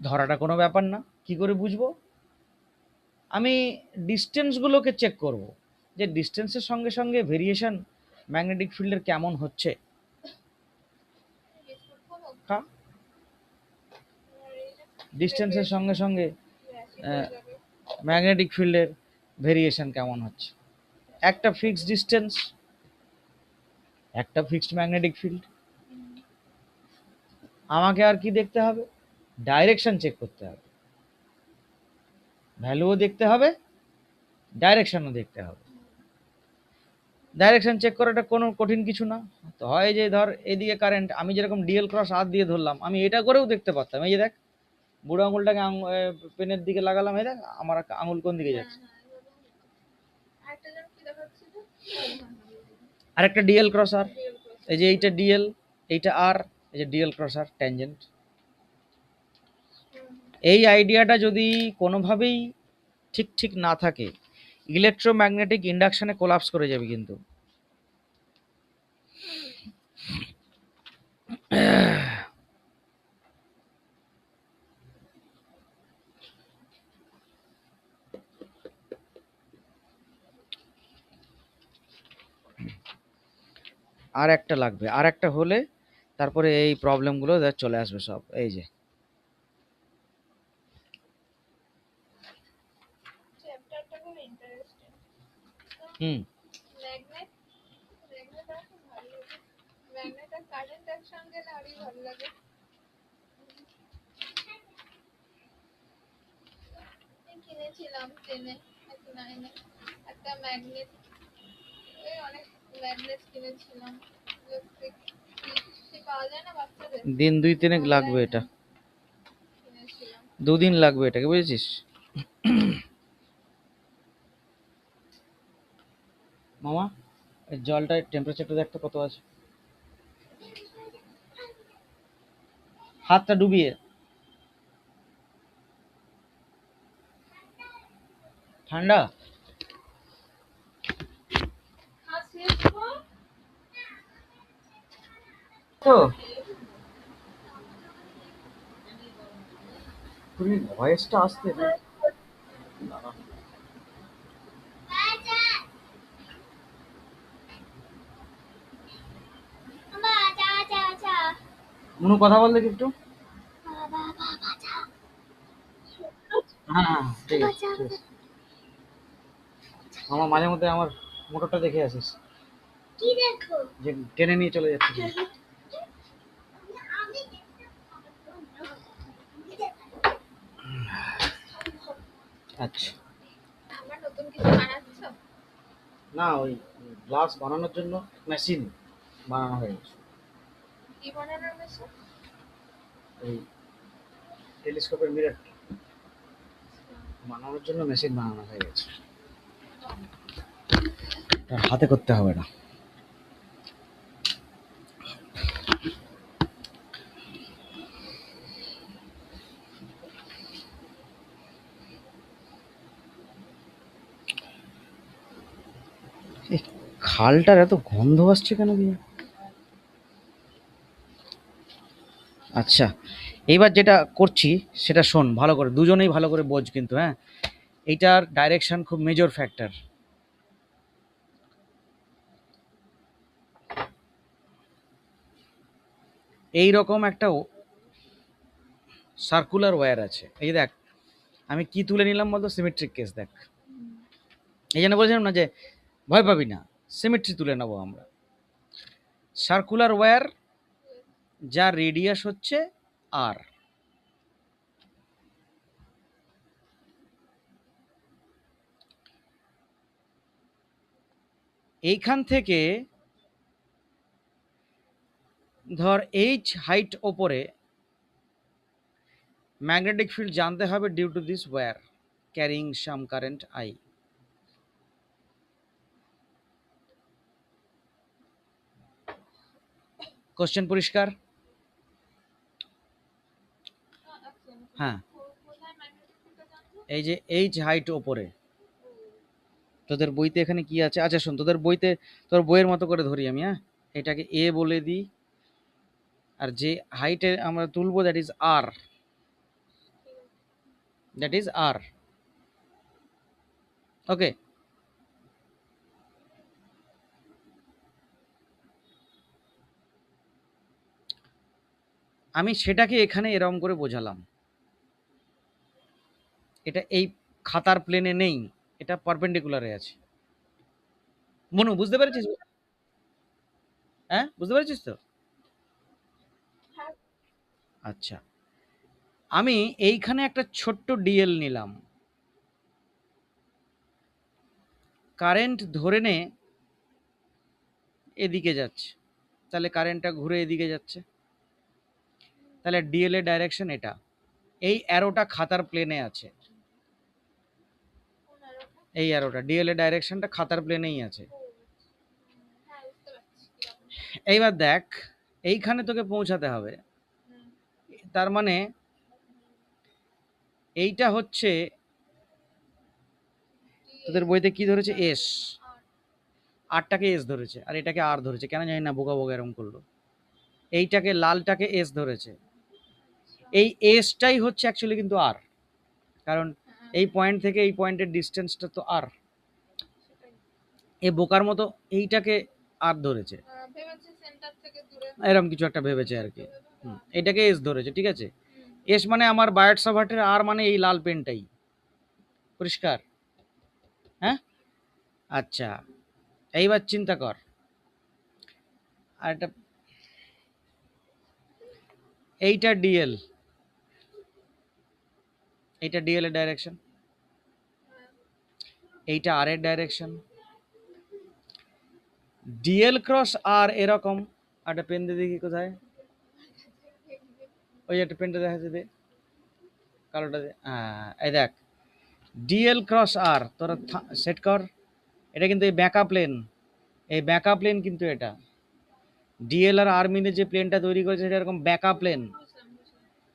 ধরাটা কোনো ব্যাপার না। কি করে বুঝবো? আমি ডিস্টেন্সগুলোকে চেক করব, যে ডিস্টেন্সের সঙ্গে সঙ্গে ভেরিয়েশন ম্যাগনেটিক ফিল্ডের কেমন হচ্ছে। বিস্কুট খাবো? কা আর এই যে ডিস্টেন্সের সঙ্গে সঙ্গে অ্যাসিড হয়ে যাবে। ম্যাগনেটিক ফিল্ডের ভেরিয়েশন কেমন হচ্ছে। একটা ফিক্সড ডিস্টেন্স, একটা ফিক্সড ম্যাগনেটিক ফিল্ড। আমাকে আর কি দেখতে হবে? ডাইরেকশন চেক করতে হবে, ভ্যালুও দেখতে হবে, ডাইরেকশনও দেখতে হবে। ডাইরেকশন চেক করাটা কোনো কঠিন কিছু না। তো হয় যে ধর এদিকে কারেন্ট, আমি যেরকম ডিএল ক্রস আর দিয়ে ধরলাম, আমি এটা করেও দেখতে পারতাম। এই যে দেখ, বুড়ো আঙুলটাকে পেনের দিকে লাগালাম, এই দেখ আমার আঙুল কোন দিকে হ্যাঁ যাচ্ছে। হ্যাঁ, এভাবেও হতো। আরেকটা যেন কি দেখাচ্ছিল? ও হ্যাঁ হ্যাঁ, আর একটা ডিএল ক্রস আর, রিয়েল ক্রস। এই যে এইটা ডিএল, এইটা আর, এই যে ডিএল ক্রস আর ট্যানজেন্ট। হুম এই আইডিয়াটা যদি কোনোভাবেই ঠিক ঠিক না থাকে, ইলেকট্রোম্যাগনেটিক ইন্ডাকশনে কোলাপস করে যাবে কিন্তু। আর একটা লাগবে, আর একটা হলে তারপরে এই প্রবলেমগুলো চলে আসবে সব। এই যে চ্যাপ্টারটা খুব ইন্টারেস্টিং। হুম, ম্যাগনেট, ম্যাগনেট আমার খুব ভালো লাগে। ম্যাগনেট আর কারেন্ট একসঙ্গে গেলে আরই ভালো লাগে। এই কিনেছিলাম 10-এ নাকি 9-এ একটা ম্যাগনেট। এই অনেক ম্যাগনেট কিনেছিলাম। ইলেকট্রিক সে পাওয়া যায় না বাচ্চাদের, দিন 2-3 লাগবে অনলাইনে এটা, কিনেছিলাম। 2 দিন লাগবে এটাকে, বুঝেছিস? মামা, এই জলটার টেম্পারেচারটা দেখতে কত আছে, হাতটা ডুবিয়ে। ঠান্ডা খাওয়া শেষ কর। তো তুমি ভয়েসটা আসতে মনু কথা বল দেখি একটু। হ্যাঁ হ্যাঁ ঠিক আছে ঠিক আছে। আমার মাঝে মধ্যে আমার মোটরটা দেখে আসিস কি দেখো? যে টেনে নিয়ে চলে যাচ্ছে। আচ্ছা আমার নতুন কিছু বানাচ্ছ? না ওই গ্লাস বানানোর জন্য মেশিন বানানো হয়ে গেছে। কি বানানোর মেশিন? ওই টেলিস্কোপের মিরর বানানোর জন্য মেশিন বানানো হয়ে গেছে, আর হাতে করতে হবে না। এই খালটার এত গন্ধ আসছে কেন দিয়ে? আচ্ছা এইবার যেটা করছি সেটা শোন ভালো করে, দুজনেই ভালো করে বোঝ কিন্তু। হ্যাঁ, এইটার ডাইরেকশন খুব মেজর ফ্যাক্টর। এই রকম একটা সার্কুলার ওয়্যার আছে, এই যে দেখ আমি কি তুলে নিলাম বলতো, সিমেট্রিক কেস দেখ। এই জন্য বলছিলাম না যে ভয় পাবি না, সিমেট্রি তুলে নেবো আমরা। সার্কুলার ওয়্যার যার রেডিয়াস হচ্ছে আর, এইখান থেকে ধর এইচ হাইট ওপরে ম্যাগনেটিক ফিল্ড জানতে হবে due to this wire carrying some current I. Question পরিষ্কার? হ্যাঁ, কোথায় ম্যাগনেটিকটা জানবো? এই যে এইচ হাইট ওপরে, তোদের বইতে এখানে কি আছে? আচ্ছা শোন, তোদের বইতে তোর বইয়ের মতো করে ধরি আমি। হ্যাঁ, এটাকে এ বলে দিই, আর যে হাইটে আমরা তুলবো that is R, that is R. Okay, আমি সেটাকে এখানে এরকম করে বোঝালাম। এটা এই খাতার প্লেনে নেই, এটা পারপেন্ডিকুলারে আছে। মনু বুঝতে পেরেছিস? হ্যাঁ বুঝতে পেরেছিস তো? হ্যাঁ। আচ্ছা, আমি এইখানে একটা ছোট্ট ডিএল নিলাম, কারেন্ট ধরে নে এদিকে যাচ্ছে, তাহলে কারেন্টটা ঘুরে এদিকে যাচ্ছে, তাহলে ডিএল এর ডাইরেকশন এটা। এই অ্যারোটা খাতার প্লেনে আছে, কোন আরোটা? এই অ্যারোটা ডিএল এর ডাইরেকশনটা খাতার প্লেনেই আছে। হ্যাঁ বুঝতে পারছি কিরকম। এইবার দেখ এইখানে তোকে পৌঁছাতে হবে, তার মানে এইটা হচ্ছে তোদের বইতে কি ধরেছে? এস। আরটাকে এস ধরেছে আর এটাকে আর ধরেছে, কেন জানি না, বোকা বোকা এরকম করলো। এইটাকে লালটাকে এস ধরেছে, এই এসটাই হচ্ছে অ্যাকচুয়ালি কিন্তু আর, কারণ এই পয়েন্ট থেকে এই পয়েন্টের ডিস্টেন্সটা তো আর। এই বোকার মতো এইটাকে আর ধরেছে, ভেবেছি সেন্টার থেকে দূরে এরকম কিছু একটা ভেবেছে আর কি। এটাকে এস ধরেছে, ঠিক আছে। হুম। এস মানে আমার বায়াট সাভার্টের, আর মানে এই লাল পেনটাই। পরিষ্কার? হ্যাঁ, আচ্ছা এইবার চিন্তা কর আর একটা, এইটা ডিএল, এইটা ডিএল এর ডাইরেকশন, এইটা আর এর ডাইরেকশন। ডিএল ক্রস আর এরকম একটা পেন দিয়ে দেখি কোথায়, ওই একটা পেনটা দেখা যাবে কালোটা দিয়ে। হ্যাঁ এই দেখ, ডিএল ক্রস আর তোরা সেট কর। এটা কিন্তু এই ব্যাকআপ প্লেন, এই ব্যাকআপ প্লেন কিন্তু এটা ডিএল আর আর মিলে যে প্লেনটা তৈরি করেছে সেটা এরকম ব্যাকআপ প্লেন।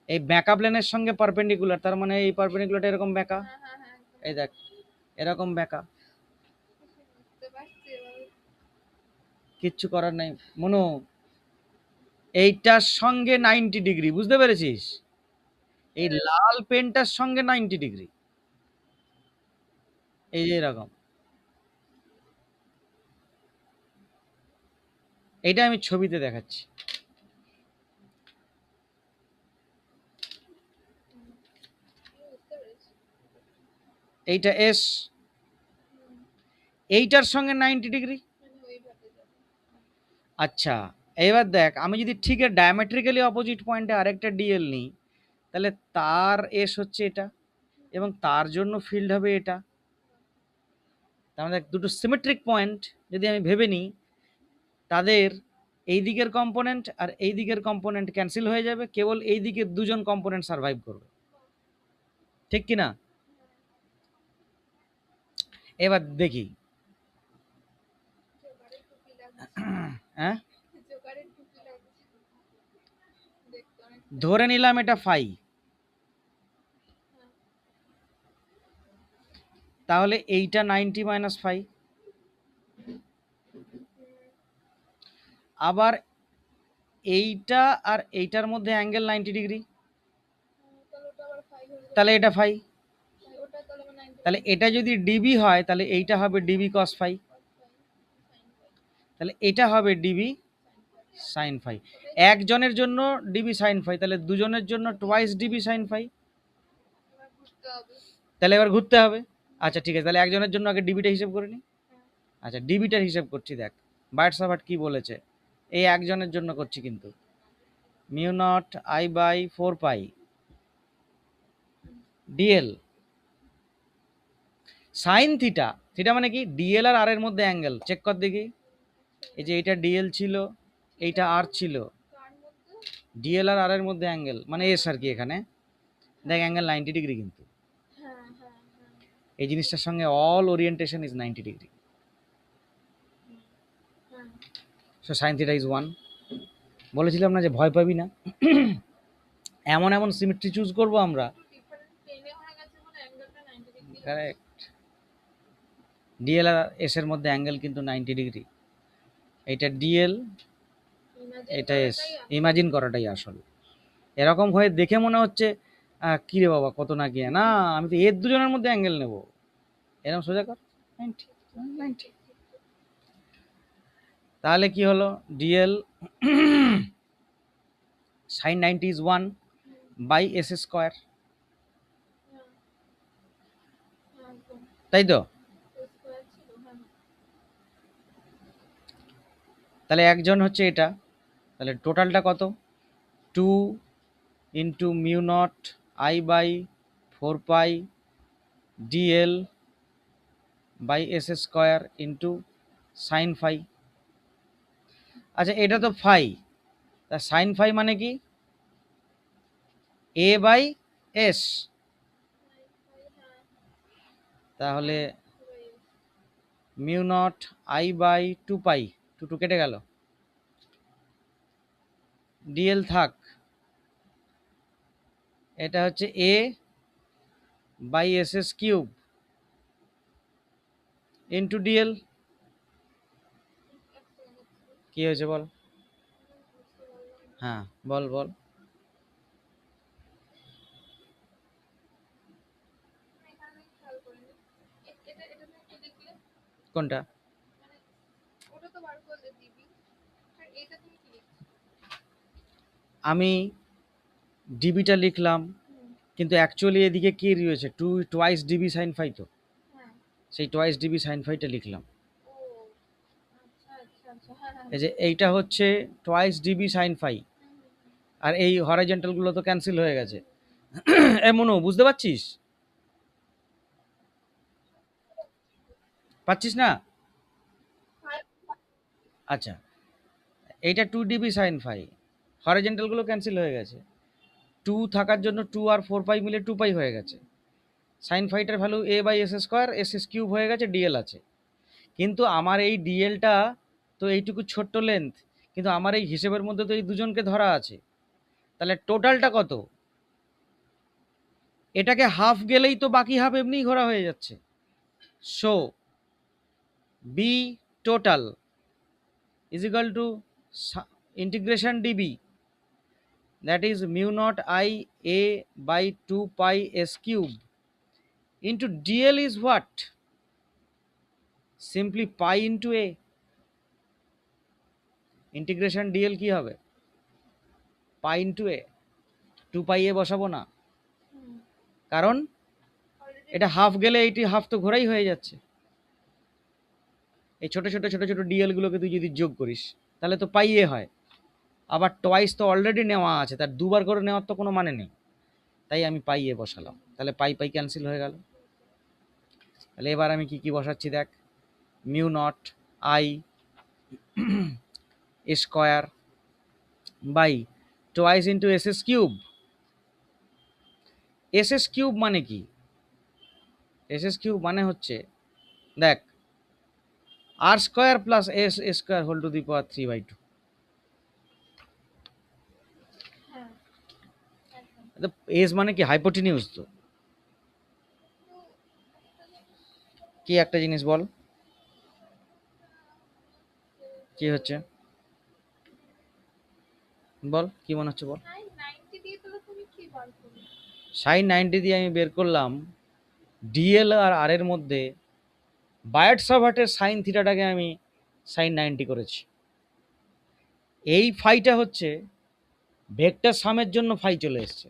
এই ব্যাকআপ প্লেনের সঙ্গে পারপেন্ডিকুলার, তার মানে এই পারপেন্ডিকুলারটা এরকম ব্যাকা। হ্যাঁ হ্যাঁ হ্যাঁ এই দেখ এরকম বেঁকা, বুঝতে পারছি এবার। কিচ্ছু করার নাই মনু। এইটার সঙ্গে 90 ডিগ্রি, বুঝতে পেরেছিস? এই লাল পেনটার সঙ্গে 90 ডিগ্রি, এই যে এরকম। এইটা আমি ছবিতে দেখাচ্ছি। বুঝতে পেরেছি। এইটা এস, হুম, এইটার সঙ্গে 90 ডিগ্রি। মানে ওইভাবে যাবে। আচ্ছা, এবার দেখ, আমি যদি ঠিক ডায়ামেট্রিক্যালি অপোজিট পয়েন্টে আরেকটা ডিএল নিই, তাহলে তার এস হচ্ছে এটা, এবং তার জন্য ফিল্ড হবে এটা। তার মানে দুটো সিমেট্রিক পয়েন্ট যদি আমি ভেবে নিই, তাদের এই দিকের কম্পোনেন্ট আর এই দিকের কম্পোনেন্ট ক্যান্সেল হয়ে যাবে, কেবল এই দিকের দুজন কম্পোনেন্ট সার্ভাইভ করবে, ঠিক কি না? এবার দেখি, জোকারের টুপি লাগছে। হ্যাঁ, জোকারের টুপি লাগছে। দেখতে অনেক ধরে নিলাম এটা ফাই, হ্যাঁ। তাহলে এইটা 90 মাইনাস ফাই। আবার এইটা আর এইটার মধ্যে অ্যাঙ্গেল 90 ডিগ্রি, তাহলে ওটা আবার 5 হয়ে যাবে। তাহলে এটা ফাই। ওটা তাহলে আবার 90 তাহলে এটা যদি ডিবি হয়, তাহলে এইটা হবে ডিবি কস ফাই, তাহলে এটা হবে ডিবি সাইন ফাই। একজনের জন্য ডিবি সাইন ফাই, তাহলে দুজনের জন্য টোয়াইস ডিবি সাইন ফাই। এবার ঘুরতে হবে। তাহলে এবার ঘুরতে হবে। আচ্ছা ঠিক আছে, তাহলে একজনের জন্য আগে ডিবিটা হিসেব করে নিই। আচ্ছা, ডিবিটার হিসেব করছি, দেখ বার্ডস অফ কি বলেছে। এই একজনের জন্য করছি, কিন্তু mu naught I by 4 pi DL sine theta. Theta মানে কি? ডিএল আর আর এর মধ্যে অ্যাঙ্গেল চেক কর দেখি। এই যে এইটা ডিএল ছিল, এইটা আর ছিল, কার মধ্যে? ডিএল আর আর এর মধ্যে অ্যাঙ্গেল মানে এস আর কি। এখানে দেখ অ্যাঙ্গেল 90 ডিগ্রি, কিন্তু হ্যাঁ হ্যাঁ হ্যাঁ এই জিনিসটার সঙ্গে অল ওরিয়েন্টেশন ইজ 90 ডিগ্রি। হ্যাঁ। So sign theta is 1। বলেছিলাম না যে ভয় পাবি না, এমন এমন সিমেট্রি চুজ করবো আমরা। একটু ডিফারেন্ট প্লেনে হয়ে গেছে বলে অ্যাঙ্গেলটা 90 ডিগ্রি। কারেক্ট, ডিএল আর এস এর মধ্যে অ্যাঙ্গেল কিন্তু 90 ডিগ্রি। এইটা ডিএল, এটা এস, ইমাজিন করাটাই আসল। এরকম হয়ে দেখে মনে হচ্ছে কি রে বাবা কত না কি, না আমি তো এর দুজনের মধ্যে অ্যাঙ্গেল নেব, এরকম সোজা কর 90 90। তাহলে কি হলো? DL sine 90 is 1 by S square, তাই তো? তাহলে একজন হচ্ছে এটা, তাহলে টোটালটা কত? 2 into mu naught I by 4 pi DL by S square into sine phi. আচ্ছা, এটা তো ফাই, তা সাইন ফাই মানে কি? A by S. তাহলে mu naught I by 2 pi, two কেটে গেল, ডিএল থাক, এটা হচ্ছে A by S S cube into DL. কি হয়েছে বল? হ্যাঁ বল বল। কোনটা? আমি ডিবিটা লিখলাম, কিন্তু অ্যাকচুয়ালি এদিকে কি রয়েছে? টোয়াইস ডিবি সাইন ফাই, তো সেই টোয়াইস ডিবি সাইন ফাইটা লিখলাম। এই যে এইটা হচ্ছে টোয়াইস ডিবি সাইন ফাই, আর এই হরাইজন্টালগুলো তো ক্যান্সেল হয়ে গেছে। এমনও বুঝতে পারছিস? পাচ্ছিস না? আচ্ছা, এইটা 2 ডিবি সাইন ফাই, হরাইজন্টালগুলো ক্যান্সেল হয়ে গেছে, 2 থাকার জন্য 2 আর 4 পাই মিলে 2 পাই হয়ে গেছে। সাইন ফাইটার ভ্যালু এ by S square, S S cube হয়ে গেছে, ডিএল আছে। কিন্তু আমার এই ডিএলটা তো এইটুকু ছোট্ট লেন্থ, কিন্তু আমার এই হিসেবের মধ্যে তো এই দুজনকে ধরা আছে, তাহলে টোটালটা কত? এটাকে হাফ গেলেই তো বাকি হাফ এমনিই ঘোরা হয়ে যাচ্ছে। So B total is equal to integration db, that is mu naught I a by 2 pi s cube into dl is what? Simply pi into a. Integration dl কি হবে? পাই ইন্টু এ। 2 পাই এ বসাবো না, হুম কারণ অলরেডি এটা হাফ গেলে এইটি হাফ তো ঘোরাই হয়ে যাচ্ছে। এই ছোট ছোট ছোট ছোট ডিএল গুলোকে তুই যদি যোগ করিস তাহলে তো পাই এ হয়। আবার টয়েস তো অলরেডি নেওয়া আছে, তার দুবার করে নেওয়ার তো কোনো মানে নেই, তাই আমি পাই এ বসালাম। তাহলে পাই পাই ক্যান্সেল হয়ে গেল। তাহলে এবার আমি কি কি বসাচ্ছি দেখ, mu naught i square by twice into s S cube. S S cube মানে কি? এস এস কিউব মানে হচ্ছে দেখ r square plus s square whole to the power 3/2। হ্যাঁ একদম। এস মানে কি? হাইপোটেনিউস। তো কি একটা জিনিস বল, কি হচ্ছে বল, কি মনে হচ্ছে বল। সাইন 90 দিয়ে তাহলে তুমি কি বার করবে? সাইন 90 দিয়ে আমি বের করলাম ডিএল আর আর এর মধ্যে বায়ট সাভার্টের সাইন থিটাটাকে আমি সাইন 90 করেছি। এই ফাইটা হচ্ছে ভেক্টর সামের জন্য ফাই চলে এসছে।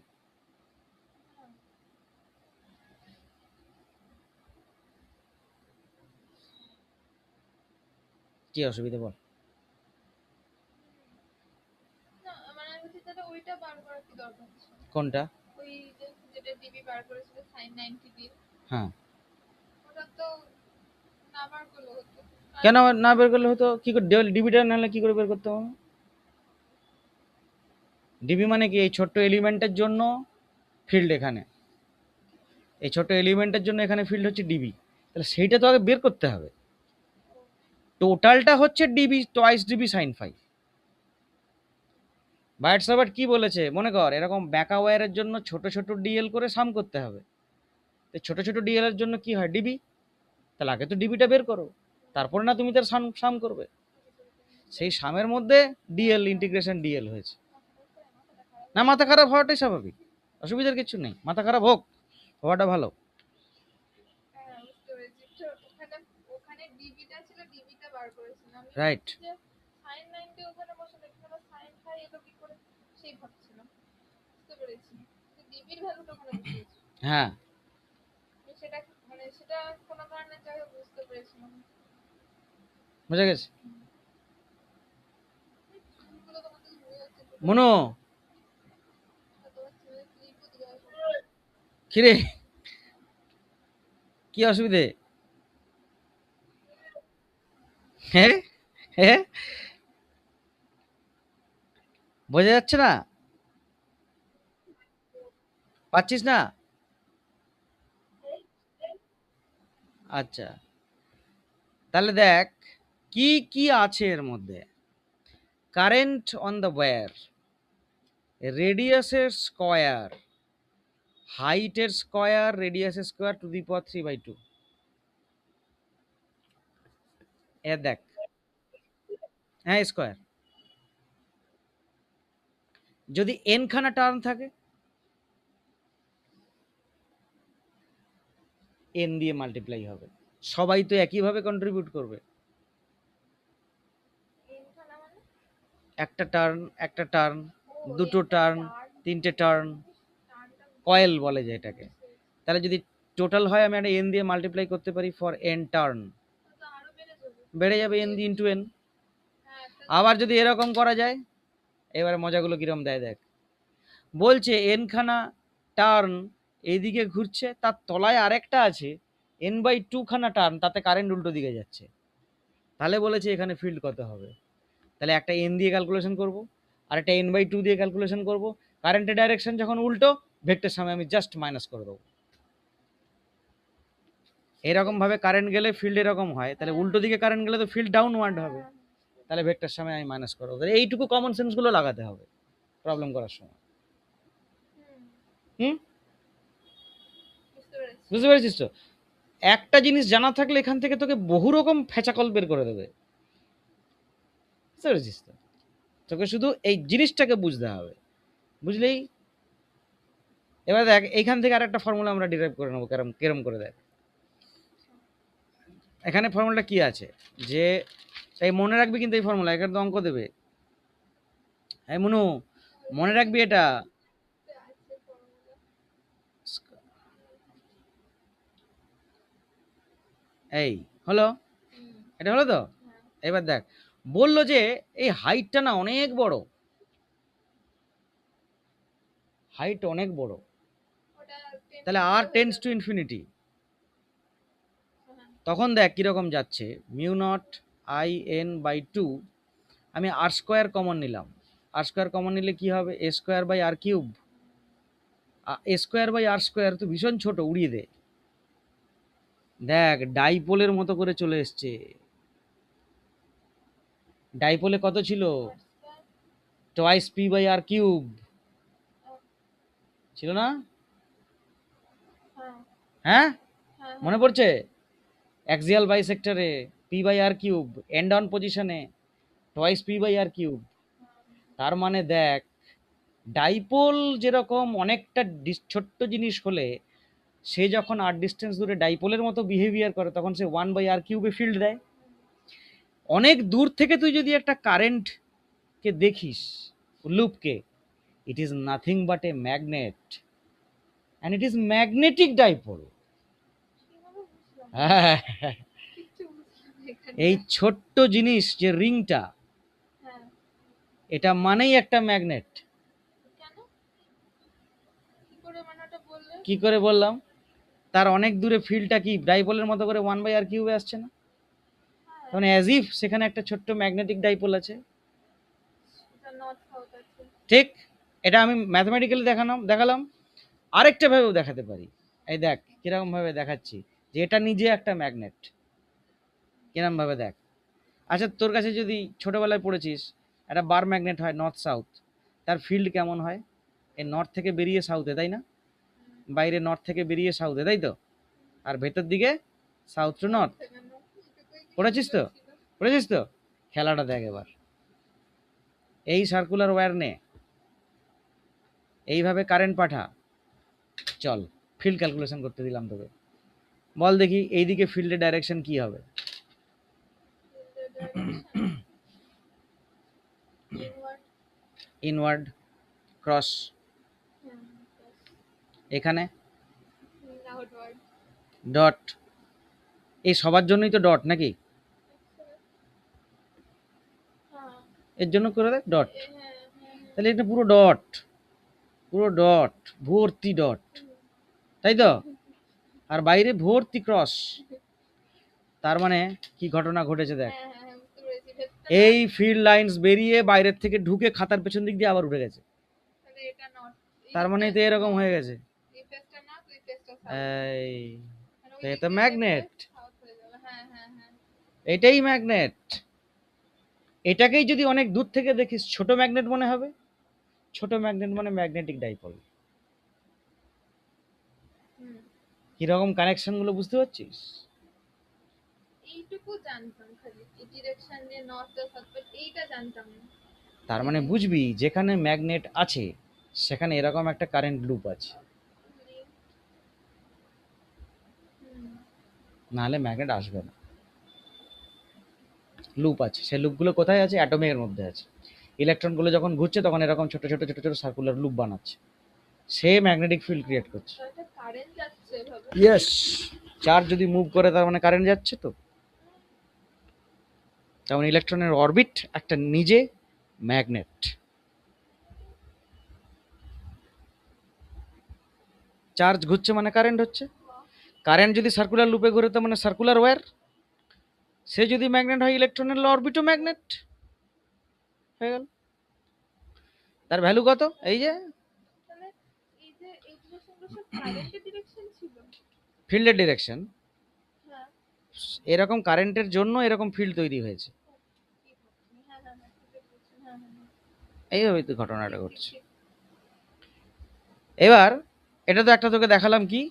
কি অসুবিধা বল? না মানে আমি বলছি তাহলে ওইটা বার করার কি দরকার ছিল? কোনটা? ওই যে যেটা ডিবি বার করেছিল সাইন 90 দিয়ে, হ্যাঁ, ওটা তো না বার করলে হতো। কেন না বের করলে হতো? কি করে ডিবিটা নাহলে কি করে বের করতে হবে? ডিবি মানে কি? এই ছোট্ট এলিমেন্টের জন্য ফিল্ড এখানে, এই ছোট এলিমেন্টের জন্য এখানে ফিল্ড হচ্ছে ডিবি, তাহলে সেইটা তো আগে বের করতে হবে। টোটালটা হচ্ছে dB twice dB sine phi. Biot Savart কি বলেছে মনে কর, এরকম ব্যাকা ওয়্যারের জন্য ছোট ছোট ডিএল করে সাম করতে হবে। তো ছোট ছোট ডিএল এর জন্য কি হয়? ডিবি। তাহলে আগে তো ডিবিটা বের করো, তারপরে না তুমি তার সাম সাম করবে। সেই সামের মধ্যে ডিএল ইন্টিগ্রেশন ডিএল হয়েছে। না, মাথা খারাপ হওয়াটাই স্বাভাবিক, অসুবিধার কিছু নেই, মাথা খারাপ হোক, হওয়াটা ভালো। হ্যাঁ বুঝতে পেরেছি। তো ওখানে ওখানে ডিবিটা ছিল, ডিবিটা বার করেছিলাম আমি। রাইট। যে সাইন 90 ওখানে বসালে এখানে সাইন ফাই এলো কি করে সেই ভাবছিলাম। বুঝতে পেরেছি। তো ডিবির ভ্যালুটা ওখানে বসিয়েছি। হ্যাঁ, আমি সেটা মানে সেটা কোনো কারণে যাই হোক বুঝতে পেরেছিলাম। বুঝা গেছে চুলগুলো তোমাকে ধুয়ে হচ্ছে পুরো। মনো? তোমার চুলের ক্লিপও দিয়ে আসবে। কিরে, কি অসুবিধে? হ্যাঁ, হ্যাঁ, বোঝা যাচ্ছে না? পাচ্ছিস না? আচ্ছা, তাহলে দেখ কি কি আছে এর মধ্যে। কারেন্ট অন দ্য ওয়্যার, রেডিয়াসের স্কয়ার, হাইটের স্কয়ার, রেডিয়াসের স্কয়ার টু দি পাওয়ার 3/2। এ দেখ, হ্যাঁ স্কয়ার। যদি এন খানা টার্ম থাকে, এন দিয়ে মাল্টিপ্লাই হবে, সবাই তো একইভাবে কন্ট্রিবিউট করবে। এনখানা মানে একটা টার্ন, একটা টার্ন, ও দুটো এটা টার্ন, টার্ন। তিনটে টার্ন, টার্নটা কয়েল বলে যে এটাকে। বুঝতে পেরেছি। তাহলে যদি টোটাল হয় আমি একটা এন দিয়ে মাল্টিপ্লাই করতে পারি ফর এন টার্ন, তো আরো বেড়ে যাবে। বেড়ে যাবে এন দিয়ে ইন্টু এন। হ্যাঁ একটা আবার যদি এরকম করা যায়, এবারে মজাগুলো কিরম দেয় দেখ। বলছে এন খানা টার্ন এইদিকে ঘুরছে, তার তলায় আরেকটা আছে n/2 খানা টার্ন, তাতে কারেন্ট উল্টো দিকে যাচ্ছে। তাহলে বলেছে এখানে ফিল্ড কত হবে। তাহলে একটা এন দিয়ে ক্যালকুলেশন করব, আর একটা n/2 দিয়ে ক্যালকুলেশন করব। কারেন্টের ডাইরেকশন যখন উল্টো, ভেক্টর সামনে আমি জাস্ট মাইনাস করে দেবো। এরকম ভাবে কারেন্ট গেলে ফিল্ড এরকম হয়, তাহলে উল্টো দিকে কারেন্ট গেলে তো ফিল্ড ডাউনওয়ার্ড হবে, তাহলে ভেক্টর সামনে আমি মাইনাস করে দেবো। তাহলে এইটুকু কমন সেন্স গুলো লাগাতে হবে প্রবলেম করার সময়। হুম হুম, বুঝতে পেরেছি। বুঝতে পেরেছিস তো? একটা জিনিস জানা থাকলে এখান থেকে তোকে বহু রকম ফেঁচাকল বের করে দেবে, বুঝতে পেরেছিস তো? তোকে শুধু এই জিনিসটাকে বুঝতে হবে, বুঝলেই। এবার দেখ এইখান থেকে আরেকটা ফর্মুলা আমরা ডিরাইভ করে নেবো, কেরম কেরম করে দেখ। এখানে ফর্মুলাটা কি আছে যে, এই মনে রাখবি কিন্তু এই ফর্মুলা, এখানে তো অঙ্ক দেবে। এই মনু, মনে রাখবি এটা। আছে formula। এই হলো, হুম, এটা হলো তো। হ্যাঁ, এবার দেখ, বললো যে এই হাইটটা না অনেক বড়, হাইট অনেক বড়, ওটা তাহলে টেন্স আর হয়ে টেন্স টু যাবে। ইনফিনিটি। হ্যাঁ, তখন দেখ কিরকম যাচ্ছে, mu naught I N by two, আমি আর স্কোয়ার কমন নিলাম, আর স্কোয়ার কমন নিলে কি হবে, a square by R cube. A square by R square তো ভীষণ ছোট, উড়িয়ে দে। দেখ ডাইপোলের মতো করে চলে এসছে। ডাইপোলে কত ছিল, r square, twice p by R cube ছিল না? হ্যাঁ, হ্যাঁ, হ্যাঁ, মনে হ্যাঁ, পড়ছে? অ্যাক্সিয়াল বাইসেক্টরে p by R cube, end on পজিশনে twice p by R cube. তার মানে দেখ, ডাইপোল যেরকম অনেকটা ছোট্ট জিনিস হলে সে যখন আর ডিস্টেন্স দূরে ডাইপোলের মতো বিহেভিয়ার করে, তখন সে ওয়ান বাই আর কিউবে ফিল্ড দেয়। অনেক দূর থেকে তুই যদি একটা কারেন্টকে দেখিস, লুপকে, it is nothing but a magnet, and it is magnetic dipole. কিভাবে বুঝলাম? হ্যাঁ, কিচ্ছু বুঝলাম না এখানে। এই ছোট্ট জিনিস যে রিংটা, হ্যাঁ, এটা মানেই একটা ম্যাগনেট। কেন? কি করে মানে ওটা বললে? কি করে বললাম, তার অনেক দূরে ফিল্ডটা কি ডাইপোলের মতো করে ওয়ান বাই আর কিউবে আসছে না, হ্যাঁ, মানে অ্যাজ ইফ সেখানে একটা ছোট্ট ম্যাগনেটিক ডাইপোল আছে। এটা নর্থ সাউথ আছে। ঠিক, এটা আমি ম্যাথমেটিক্যালি দেখালাম, আরেকটা ভাবেও দেখাতে পারি। এই দেখ কিরকম ভাবে দেখাচ্ছি, যে এটা নিজে একটা ম্যাগনেট, কিরকম ভাবে দেখ। আচ্ছা তোর কাছে যদি ছোটবেলায় পড়েছিস একটা বার ম্যাগনেট হয় নর্থ সাউথ, তার ফিল্ড কেমন হয়, এই নর্থ থেকে বেরিয়ে সাউথে, তাই না? বাইরে নর্থ থেকে বেরিয়ে সাউথে, তাই তো? আর ভেতর দিকে সাউথ টু নর্থ। সাউথ কেন? এটুকুই কি পড়েছিস তো, সুন্দর ছিল। পড়েছিস তো। খেলাটা দেখ এবার, এই সার্কুলার ওয়্যার নে, এইভাবে কারেন্ট পাঠা, চল ফিল্ড ক্যালকুলেশন করতে দিলাম তোকে। বল দেখি এইদিকে ফিল্ডের ডাইরেকশন কি হবে। The direction inward. Inward, cross, হ্যাঁ, yes. এখানে Outward. ডট, এই সবার জন্যই তো ডট নাকি, হ্যাঁ, এর জন্য করে দেখ ডট। হ্যাঁ, হ্যাঁ, হ্যাঁ। তাহলে এটা পুরো ডট, পুরো ডট, ভর্তি ডট, তাই তো? আর বাইরে ভর্তি ক্রস। তার মানে কি ঘটনা ঘটেছে দেখ, হ্যাঁ, হ্যাঁ, বুঝতে পেরেছি। ভেতরটা এই north, ফিল্ড লাইন্স বেরিয়ে বাইরের থেকে ঢুকে খাতার পেছন দিক দিয়ে আবার উঠে গেছে। তাহলে এটা north। তার মানে তো এরকম হয়ে গেছে। এই ফেসটা north, এই ফেসটা south। এই মানে তো ওই এ দিক তো দিয়ে ম্যাগনেট, দেখলে south হয়ে যাবে। হ্যাঁ, হ্যাঁ, হ্যাঁ। এটাই ম্যাগনেট। এটাকেই যদি অনেক দূর থেকে দেখিস ছোট ম্যাগনেট মনে হবে, ছোট ম্যাগনেট মানে ম্যাগনেটিক ডাইপোল। হুম। কিরকম কানেকশন গুলো বুঝতে পারছিস? এইটুকু জানতাম খালি। এই ডিরেকশন যে নর্থ আর সাউথ, বাট এইটা জানতাম না। তার মানে বুঝবি যেখানে ম্যাগনেট আছে সেখানে এরকম একটা কারেন্ট লুপ আছে, হুম। নাহলে ম্যাগনেট আসবে না। লুপ আছে, সেই লুপগুলো কোথায় আছে, অ্যাটমের মধ্যে আছে। ইলেকট্রনগুলো যখন ঘুরছে তখন এরকম ছোট ছোট ছোট ছোট সার্কুলার লুপ বানাচ্ছে, সে ম্যাগনেটিক ফিল্ড ক্রিয়েট করছে। তো এটা কারেন্ট যাচ্ছে এভাবে। ইয়েস, চার্জ যদি মুভ করে তার মানে কারেন্ট যাচ্ছে তো। যেমন ইলেকট্রনের অরবিট একটা নিজে ম্যাগনেট, চার্জ ঘুরছে মানে কারেন্ট হচ্ছে। কারেন্ট যদি সার্কুলার লুপে ঘুরে তার মানে সার্কুলার ওয়্যার, সে যদি ম্যাগনেট হয় ইলেকট্রনের অরবিটও ম্যাগনেট হয়ে গেল। তার ভ্যালু কত, এই যে তাহলে এই যে এই ডিরেকশনগুলো সব কারেন্টের ডিরেকশন ছিল। ফিল্ডের ডিরেকশন, হ্যাঁ, এরকম কারেন্টের জন্য এরকম ফিল্ড তৈরি হয়েছে। ঠিক আছে। হ্যাঁ, হ্যাঁ, হ্যাঁ, ঠিক বলছেন। হ্যাঁ, হ্যাঁ, হ্যাঁ। এইভাবেই তো ঘটনাটা ঠিক, ঠিক, ঘটছে। ঠিক। এবার এটা তো একটা তোকে দেখালাম কি,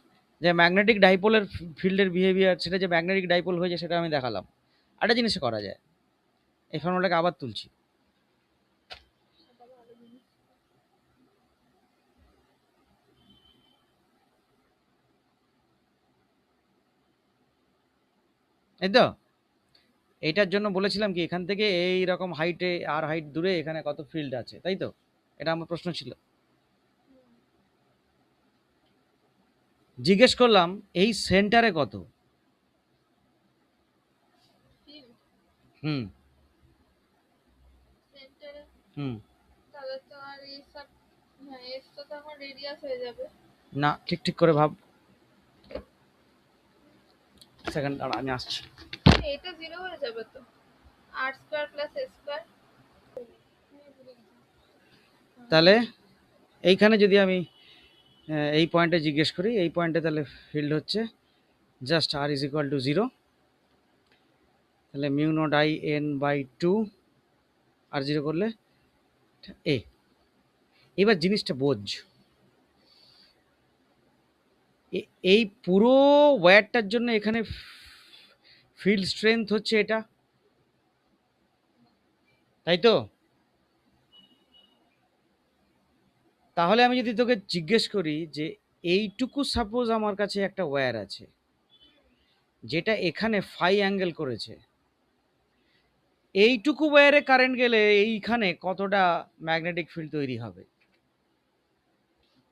যে ম্যাগনেটিক ডাইপোলের ফিল্ডের বিহেভিয়ার, সেটা যে ম্যাগনেটিক ডাইপোল হয়েছে সেটা আমি দেখালাম। একটা জিনিস করা যায়, এই ফর্মুলাটাকে আবার তুলছি। সেটা ভালো জিনিস। এই তো এইটার জন্য বলেছিলাম কি, এখান থেকে এই রকম হাইটে আর হাইট দূরে এখানে কত ফিল্ড আছে, তাই তো? এটা আমার প্রশ্ন ছিল। জিজ্ঞেস করলাম এই সেন্টারে কত। ফিল্ড হুম সেন্টারে, হুম তাহলে তো আর এই সব, হ্যাঁ এস তো তখন রেডিয়াস হয়ে যাবে। না, ঠিক ঠিক করে ভাব। সেকেন্ড দাঁড়া, আমি আসছি। এটা 0 হয়ে যাবে তো, আর স্কয়ার প্লাস এস স্কয়ার। তাহলে এইখানে যদি আমি এই পয়েন্টে জিজ্ঞেস করি, এই পয়েন্টে তাহলে ফিল্ড হচ্ছে just R is equal to 0, তাহলে mu naught I N by 2, R 0 করলে এ। এবার জিনিসটা বোঝ, এই পুরো ওয়্যারটার জন্য এখানে ফিল্ড স্ট্রেংথ হচ্ছে এটা, তাই তো? তাহলে আমি যদি তোকে জিজ্ঞেস করি যে এইটুকু সাপোজ আমার কাছে একটা ওয়্যার আছে যেটা এখানে ফাই অ্যাঙ্গেল করেছে, এইটুকু ওয়্যারে কারেন্ট গেলে এইখানে কতটা ম্যাগনেটিক ফিল্ড তৈরি হবে?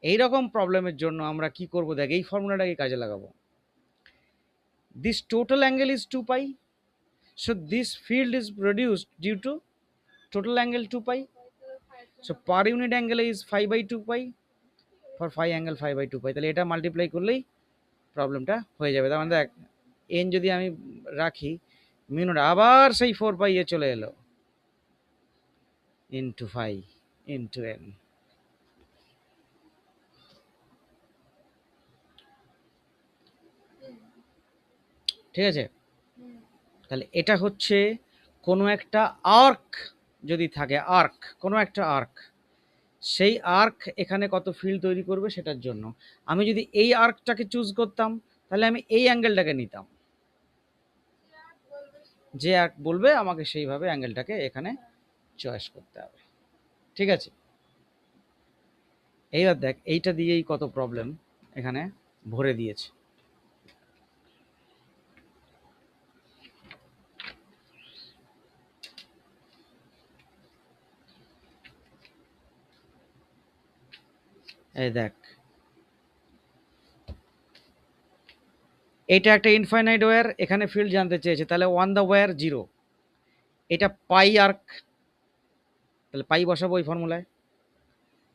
এই রকম প্রবলেমের জন্য আমরা কি করব, দেখ এই ফর্মুলাটাকে কাজে লাগাবো। This total angle is 2 pi, so this field is produced due to total angle 2 pi, so per unit angle is 5 by 2 pi, for phi angle 5 by 2 pi, তাহলে এটা মাল্টিপ্লাই করলেই প্রবলেমটা হয়ে যাবে। তার মানে দেখ এন যদি আমি রাখি, মিউট আবার সেই 4 পাই এ চলে এলো ইনটু ফাই ইনটু এন। ঠিক আছে, তাহলে এটা হচ্ছে কোনো একটা আর্ক যদি থাকে, আর্ক কোনো একটা আর্ক, সেই আর্ক এখানে কত ফিল্ড তৈরি করবে সেটার জন্য আমি যদি এই আর্কটাকে চুজ করতাম, তাহলে আমি এই অ্যাঙ্গেলটাকে নিতাম, যে আর্ক বলবে আমাকে সেইভাবে অ্যাঙ্গেলটাকে এখানে চয়েস করতে হবে। ঠিক আছে, এইবার দেখ এইটা দিয়েই কত প্রবলেম এখানে ভরে দিয়েছে। এই দেখ এটা একটা ইনফাইনাইট ওয়্যার, এখানে ফিল্ড জানতে চেয়েছে, তাহলে ওয়ান দ্য ওয়্যার 0, এটা পাই আর্ক, তাহলে পাই বসাবো ওই ফর্মুলায়,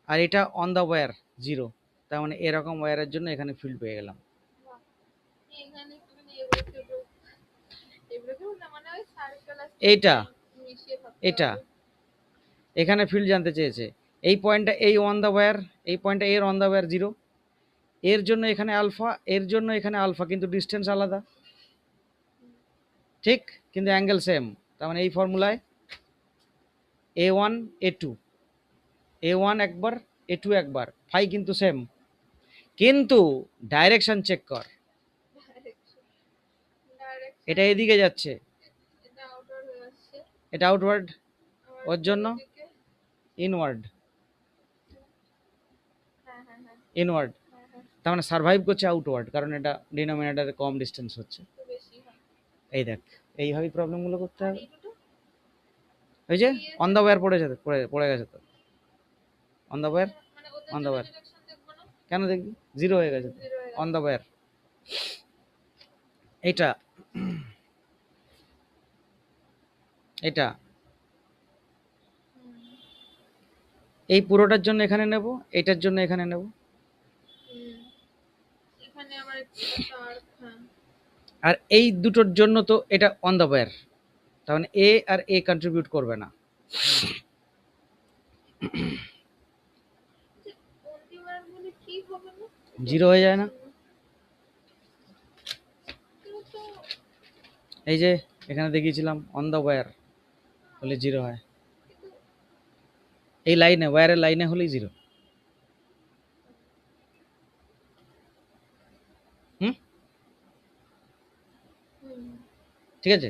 আর এটা অন দ্য ওয়্যার 0, তার মানে এরকম ওয়্যারের জন্য এখানে ফিল্ড পেয়ে গেলাম। এখানে মানে এগুলো না, মানে ওই সার্কেল আছে, এইটা মিশিয়ে থাকতে এটা হবে। এখানে ফিল্ড জানতে চেয়েছে, এই পয়েন্টটা এই অন দ্য ওয়্যার, এই পয়েন্টটা এর অন দ্য ওয়্যার 0, এর জন্য এখানে আলফা, এর জন্য এখানে আলফা, কিন্তু ডিস্টেন্স আলাদা, ঠিক, কিন্তু অ্যাঙ্গেল সেম। তার মানে এই ফর্মুলায় A1 A2, A1 একবার A2 একবার, ফাই কিন্তু সেম, কিন্তু ডাইরেকশন চেক কর, ডাইরেকশন এটা এদিকে যাচ্ছে, এটা আউটওয়ার্ড হয়ে আসছে, এটা আউটওয়ার্ড, আবার ওর জন্য এদিকে। ইনওয়ার্ড, হ্যাঁ হ্যাঁ হ্যাঁ ইনওয়ার্ড, হ্যাঁ হ্যাঁ, তার মানে সার্ভাইভ করছে আউটওয়ার্ড, কারণ এটা ডিনোমিনেটরে কম ডিস্টেন্স হচ্ছে। একটু বেশি হয়। এই দেখ এইভাবেই প্রবলেমগুলো করতে আর হবে। এই দুটো ওই যে অন দ্য ওয়্যার পড়ে যেতে পড়ে গেছে তো, অন দ্য ওয়্যার, মানে ওদের অন দ্য জন্য ওয়্যার, ডিরেকশন দেখবো না, কেন দেখবি, 0 হয়ে গেছে তো, 0 হয়ে অন গেছে। The wire. এটা এটা হুম, এই পুরোটার জন্য এখানে নেব, এটার জন্য এখানে নেব, হুম। এখানে আবার একটা আর্ক, হ্যাঁ আর এই দুটোর জন্য তো এটা অন দ্য ওয়্যার, তার মানে এ আর এ কন্ট্রিবিউট করবে না, অন্তিমার বলে কি হবে না, 0 হয়ে যায় না। কিন্তু এই যে এখানে দেখিয়েছিলাম অন দ্য ওয়্যার হলে 0 হয়, কিন্তু এই লাইনে ওয়্যারের লাইনে হলেই 0। ঠিক আছে?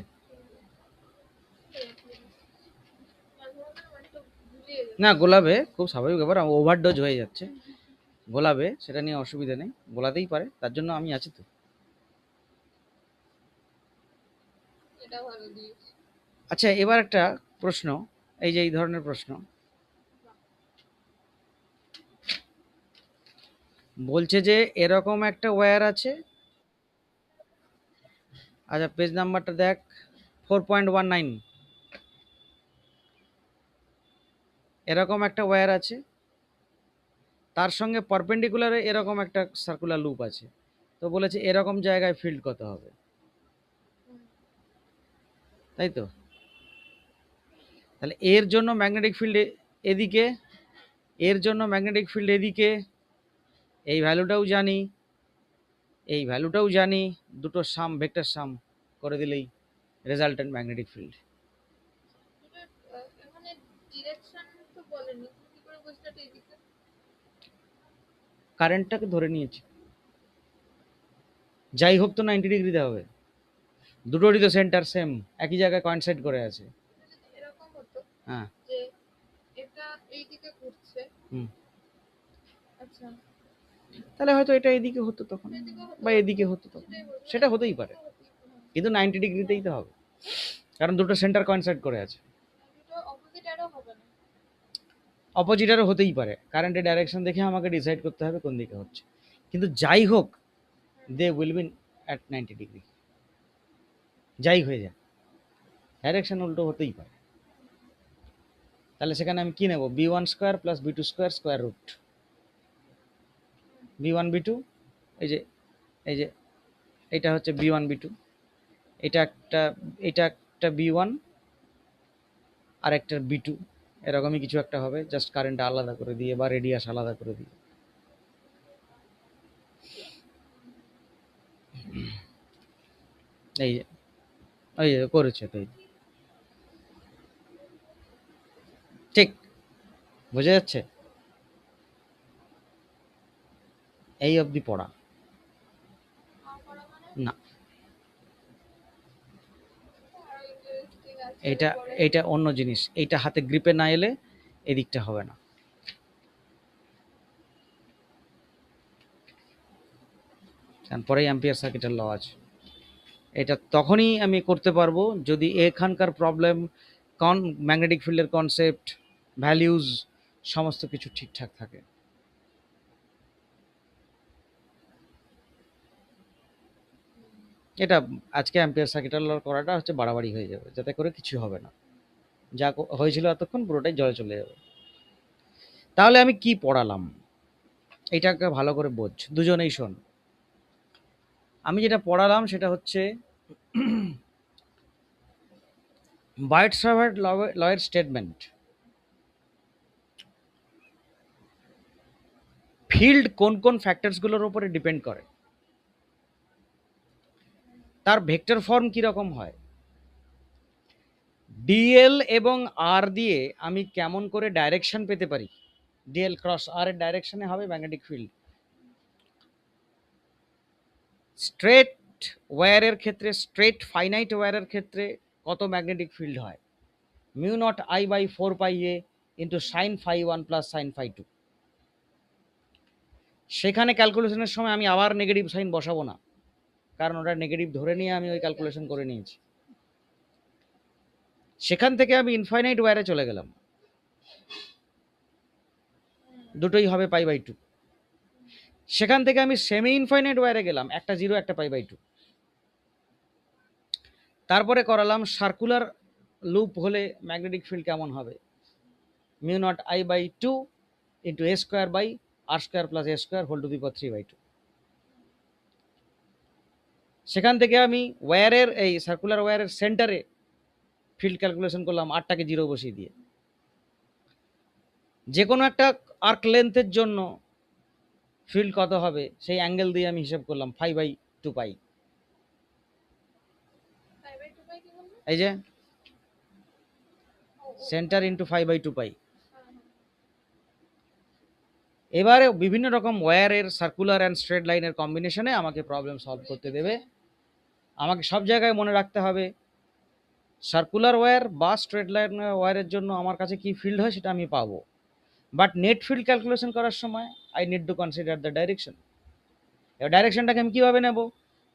মাঝে মাঝে আমার একটু ভুলিয়ে যাচ্ছে। না গোলাবে, খুব স্বাভাবিক ব্যাপার, ওভারডোজ হয়ে যাচ্ছে, গোলাবে, সেটা নিয়ে অসুবিধা নেই, গোলাতেই পারে, তার জন্য আমি আছি তো। এটা ভালো দিয়েছে। আচ্ছা এবার একটা প্রশ্ন, এই যে এই ধরনের প্রশ্ন বলছে যে এরকম একটা ওয়্যার আছে, আচ্ছা পেজ নাম্বারটা দেখ, 4.19, এরকম একটা ওয়্যার আছে, তার সঙ্গে পারপেন্ডিকুলারে এরকম একটা সার্কুলার লুপ আছে, তো বলেছে এরকম জায়গায় ফিল্ড কত হবে, তাই তো? তাহলে এর জন্য ম্যাগনেটিক ফিল্ড এদিকে, এর জন্য ম্যাগনেটিক ফিল্ড এদিকে, এই ভ্যালুটাও জানি, এই ভ্যালুটাও জানি, দুটো সাম, ভেক্টর সাম করে দিলেই রেজাল্টেন্ট ম্যাগনেটিক ফিল্ড। এখানে ডিরেকশন তো বলেনি, কি করে বুঝতে এদিকে? কারেন্টটাকে ধরে নিয়েছি, যাই হোক তো 90 ডিগ্রিতে হবে, দুটোরই তো সেন্টার সেম, একই জায়গায় কয়েনসাইড করে আছে। যদি এরকম হতো হ্যাঁ, যে এটা এইদিকে ঘুরছে, হুম, আচ্ছা তাহলে হয়তো এটা এদিকে হতো তখন, এদিকে হতে বা পারতো, এদিকে হতো তখন, সেটাই বলবো, সেটা হতেই পারে, এদিকে হতেই পারে। কিন্তু 90 ডিগ্রিতেই তো হবে, কারণ দুটো সেন্টার কয়েনসাইড করে আছে। দুটো অপোজিট অ্যারো হবে না। অপোজিটারও হতেই পারে, কারেন্টের ডাইরেকশন দেখে আমাকে ডিসাইড করতে হবে কোন দিকে হচ্ছে, কিন্তু যাই হোক they will been at 90 degree, যাই হয়ে যায় ডাইরেকশন উল্টো হতেই পারে। তাহলে সেখানে আমি কি নেব, b1² + b2² square root, b1 b2, এই যে, এই যে এটা হচ্ছে b1 b2, এটা একটা, এটা একটা b1 আর একটা b2, এরকমই কিছু একটা হবে, জাস্ট কারেন্ট আলাদা করে দিয়ে বা রেডিয়াস আলাদা করে দিয়ে। এই যে, এই যে করেছে তো, ঠিক বোঝা যাচ্ছে, এই অবধি পড়া। আমার মানে না, আরো ইন্টারেস্টিং আছে এটা, পরে। এটা অন্য জিনিস, এইটা হাতে গ্রিপে না এলে এদিকটা হবে না। কারণ পরেই অ্যাম্পিয়ার সার্কিটের ল আছে, এটা তখনই আমি করতে পারবো যদি এখানকার প্রবলেম, ম্যাগনেটিক ফিল্ডের কনসেপ্ট, ভ্যালিউজ, সমস্ত কিছু ঠিকঠাক থাকে। এটা আজকে অ্যাম্পিয়ার সার্কিটের ল করাটা হচ্ছে বাড়াবাড়ি হয়ে যাবে, যাতে করে কিছু হবে না, যা হয়েছিল এতক্ষণ পুরোটাই জলে চলে যাবে। তাহলে আমি কি পড়ালাম, এটাকে ভালো করে বোঝ, দুজনেই শোন। আমি যেটা পড়ালাম সেটা হচ্ছে বার্টসাভার্ট লয়ের স্টেটমেন্ট, ফিল্ড কোন কোন ফ্যাক্টরসগুলোর উপরে ডিপেন্ড করে, তার ভেক্টর ফর্ম কীরকম হয়, ডিএল এবং আর দিয়ে আমি কেমন করে ডাইরেকশন পেতে পারি, ডিএল ক্রস আর এর ডাইরেকশনে হবে ম্যাগনেটিক ফিল্ড, স্ট্রেট ওয়্যারের ক্ষেত্রে, স্ট্রেট ফাইনাইট ওয়্যারের ক্ষেত্রে কত ম্যাগনেটিক ফিল্ড হয়, μ0I/4πa into sine phi 1 plus sine phi 2। সেখানে ক্যালকুলেশনের সময় আমি আবার নেগেটিভ সাইন বসাবো না, কারণ ওটা নেগেটিভ ধরে নিয়ে আমি ওই ক্যালকুলেশন করে নিয়েছি। সেখান থেকে আমি ইনফাইনাইট ওয়্যারে চলে গেলাম, দুটোই হবে π/2। সেখান থেকে আমি সেমি ইনফাইনাইট ওয়্যারে গেলাম, একটা 0 একটা π/2। তারপরে করালাম সার্কুলার লুপ হলে ম্যাগনেটিক ফিল্ড কেমন হবে, μ0I/2 ইন্টু a² + a² 3/2। সেখান থেকে আমি ওয়্যারের, এই সার্কুলার ওয়্যারের সেন্টারে ফিল্ড ক্যালকুলেশন করলাম, আরটাকে 0 বসিয়ে দিয়ে, যে কোনো একটা আর্ক লেন্থের জন্য ফিল্ড কত হবে সেই অ্যাঙ্গেল দিয়ে আমি হিসাব করলাম, π/2π, কি বলবো? এই যে ও, সেন্টার ইন্টু 5/2π। হ্যাঁ, হ্যাঁ। এবারে বিভিন্ন রকম ওয়্যারের সার্কুলার অ্যান্ড স্ট্রেট লাইনের কম্বিনেশনে আমাকে প্রবলেম সলভ করতে দেবে, আমাকে সব জায়গায় মনে রাখতে হবে সার্কুলার ওয়্যার বা স্ট্রেট লাইন ওয়্যারের জন্য আমার কাছে কি ফিল্ড হয় সেটা আমি পাবো, বাট নেট ফিল্ড ক্যালকুলেশন করার সময় I need to consider the direction. এবার ডাইরেকশনটাকে আমি কীভাবে নেব?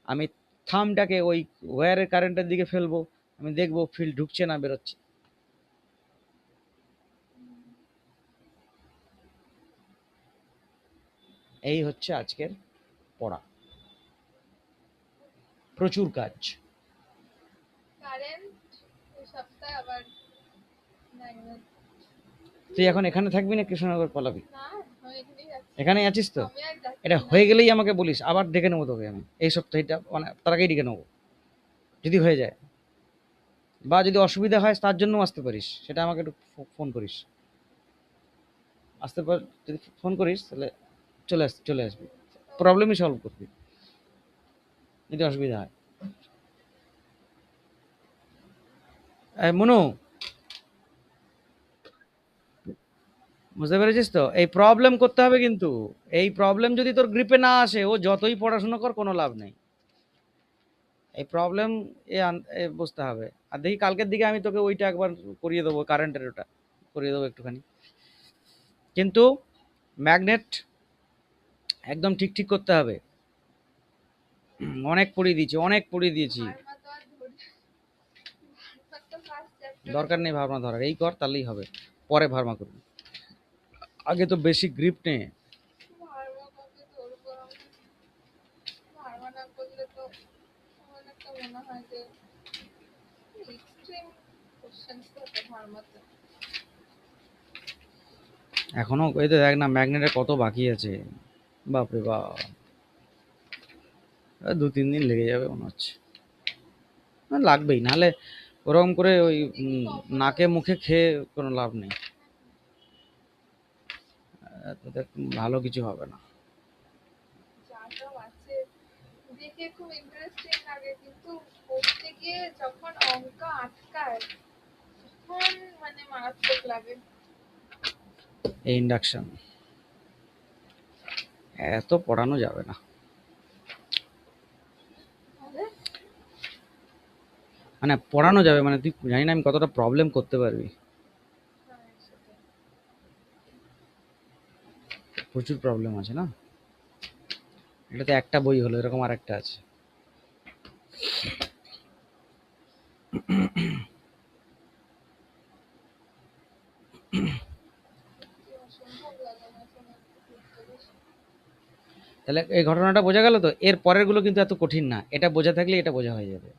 আমি থামটাকে ওই ওয়্যারের কারেন্টের দিকে ফেলবো, আমি দেখবো ফিল্ড ঢুকছে না বেরোচ্ছে। এই হচ্ছে আজকের পড়া, প্রচুর কাজ। কারেন্ট এই সপ্তাহে আবার ম্যাগনেট। তুই এখন এখানে থাকবি না কৃষ্ণনগর পালাবি? না, আমি এখানেই যাচ্ছি। এখানেই আছিস তো? আমি আর যাচ্ছি এটা না। হয়ে গেলেই আমাকে বলিস, আবার ডেকে নেবো তোকে আমি এই সপ্তাহটা, মানে তার আগেই ডেকে নেবো যদি হয়ে যায়, বা যদি অসুবিধা হয় তার জন্য আসতে পারিস, সেটা আমাকে একটু ফোন করিস। আসতে পার, যদি ফোন করিস তাহলে চলে আসবি, প্রবলেমই সলভ করবি যদি অসুবিধা হয়। মনু, বুঝতে পেরেছিস তো? এই প্রবলেম করতে হবে, কিন্তু এই প্রবলেম যদি তোর গ্রিপে না আসে, ও যতই পড়াশোনা কর কোনো লাভ নেই। এই প্রবলেম এ বুঝতে হবে। আর দেখি কালকের দিকে আমি তোকে ওইটা একবার করিয়ে দেবো, কারেন্টের ওটা করিয়ে দেবো একটুখানি। কিন্তু ম্যাগনেট একদম ঠিক ঠিক করতে হবে। অনেক পড়িয়ে দিয়েছি। ভার্মা তো আর ধরে ভার্মা তো ফার্স্ট চ্যাপ্টার। দরকার নেই ভাবনা ধরার, এই কর তাহলেই হবে, পরে ভার্মা করবি, আগে তো বেশি গ্রিপ নে। ভার্মা কবে ধরবো আমি? ভার্মা না করলে তো আমার একটা মনে হয় যে এক্সট্রিম কোশ্চেন্স থাকে ভার্মাতে। এখনো এই তো দেখ না, ম্যাগনেটের কত বাকি আছে, বাপরে বাপ, 2-3 দিন লেগে যাবে মনে হচ্ছে। লাগবেই, নাহলে ওরকম করে ওই নাকে মুখে খেয়ে কোনো লাভ নেই, তোদের ভালো কিছু হবে না। যা সব আছে দেখে খুব ইন্টারেস্টিং লাগে, কিন্তু করতে গিয়ে যখন অঙ্ক আটকায় তখন মানে মারাত্মক লাগে। এই ইন্ডাকশন এত পড়ানো যাবে না, তাহলে মানে পড়ানো যাবে মানে তুই জানি না আমি কতটা প্রবলেম করতে পারবি, হ্যাঁ, সেটাই। প্রচুর প্রবলেম আছে না। এটাতে একটা বই হলো, এরকম আর একটা আছে। কি অসম্ভব লাগে না শোনা করতে বসে। তাহলে এই ঘটনাটা বোঝা গেল তো, এর পরের গুলো কিন্তু এত কঠিন না, এটা বোঝা থাকলে এটা বোঝা হয়ে যাবে।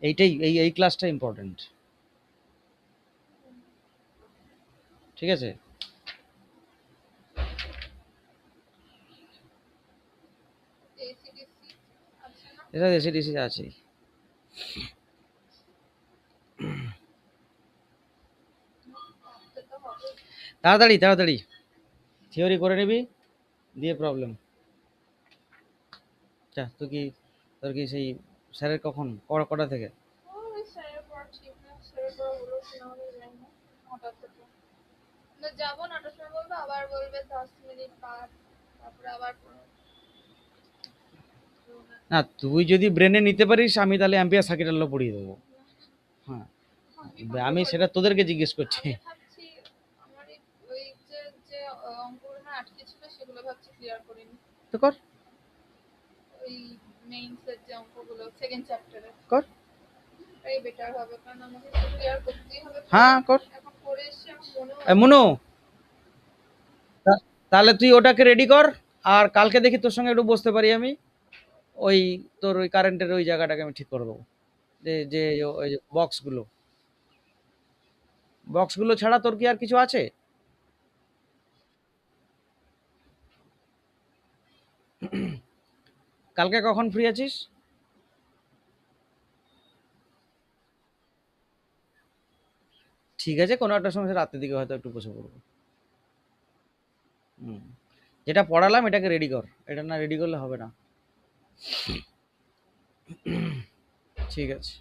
এইটাই এই ক্লাসটা ইম্পর্টেন্ট, ঠিক আছে? এসিডিসি আছে না? এটা এসে ডিসি আছেই। ভাবতে তো হবে। তাড়াতাড়ি তাড়াতাড়ি থিওরি করে নিবি, দিয়ে প্রবলেম। আচ্ছা তোর কি সেই স্যারের কখন কটা থেকে? ওই স্যারের পড়া ঠিক না, স্যারের পড়া হলো কিনা আমি জানি না। 9টা থেকে না, যাবো 9টার সময় বলবে, আবার বলবে 10 মিনিট বাদ, তারপরে আবার না তুই যদি ব্রেনে নিতে পারিস, আমি তাহলে অ্যাম্পিয়ার সার্কিটের ল পড়িয়ে দেবো। হ্যাঁ, আমি সেটা তোদেরকে জিজ্ঞেস করছি। আমি ভাবছি আমার ওই যে যে অঙ্কগুলো না আটকে ছিল সেগুলো ভাবছি ক্লিয়ার করে নি। তো কর ওই মেইনসের যে অঙ্কগুলো সেকেন্ড চ্যাপ্টারে কর। এটাই বেটার হবে, কারণ আমাকে ক্লিয়ার করতেই হবে। হ্যাঁ কর। এখন করে এসে আমার মনে মনু, তাহলে তুই ওটাকে রেডি কর, আর কালকে দেখি তোর সঙ্গে একটু বসতে পারি আমি, ওই তোর ওই কারেন্টের ওই জায়গাটাকে আমি ঠিক করে দেবো, যে যে ওই যে বক্সগুলো ছাড়া তোর কি আর কিছু আছে? কালকে কখন ফ্রি আছিস? ঠিক আছে, কোনো একটা সময় রাতের দিকে হয়তো একটু বসে পড়বো। হুম, যেটা পড়ালাম এটাকে রেডি কর, এটা না রেডি করলে হবে না। ঠিক আছে।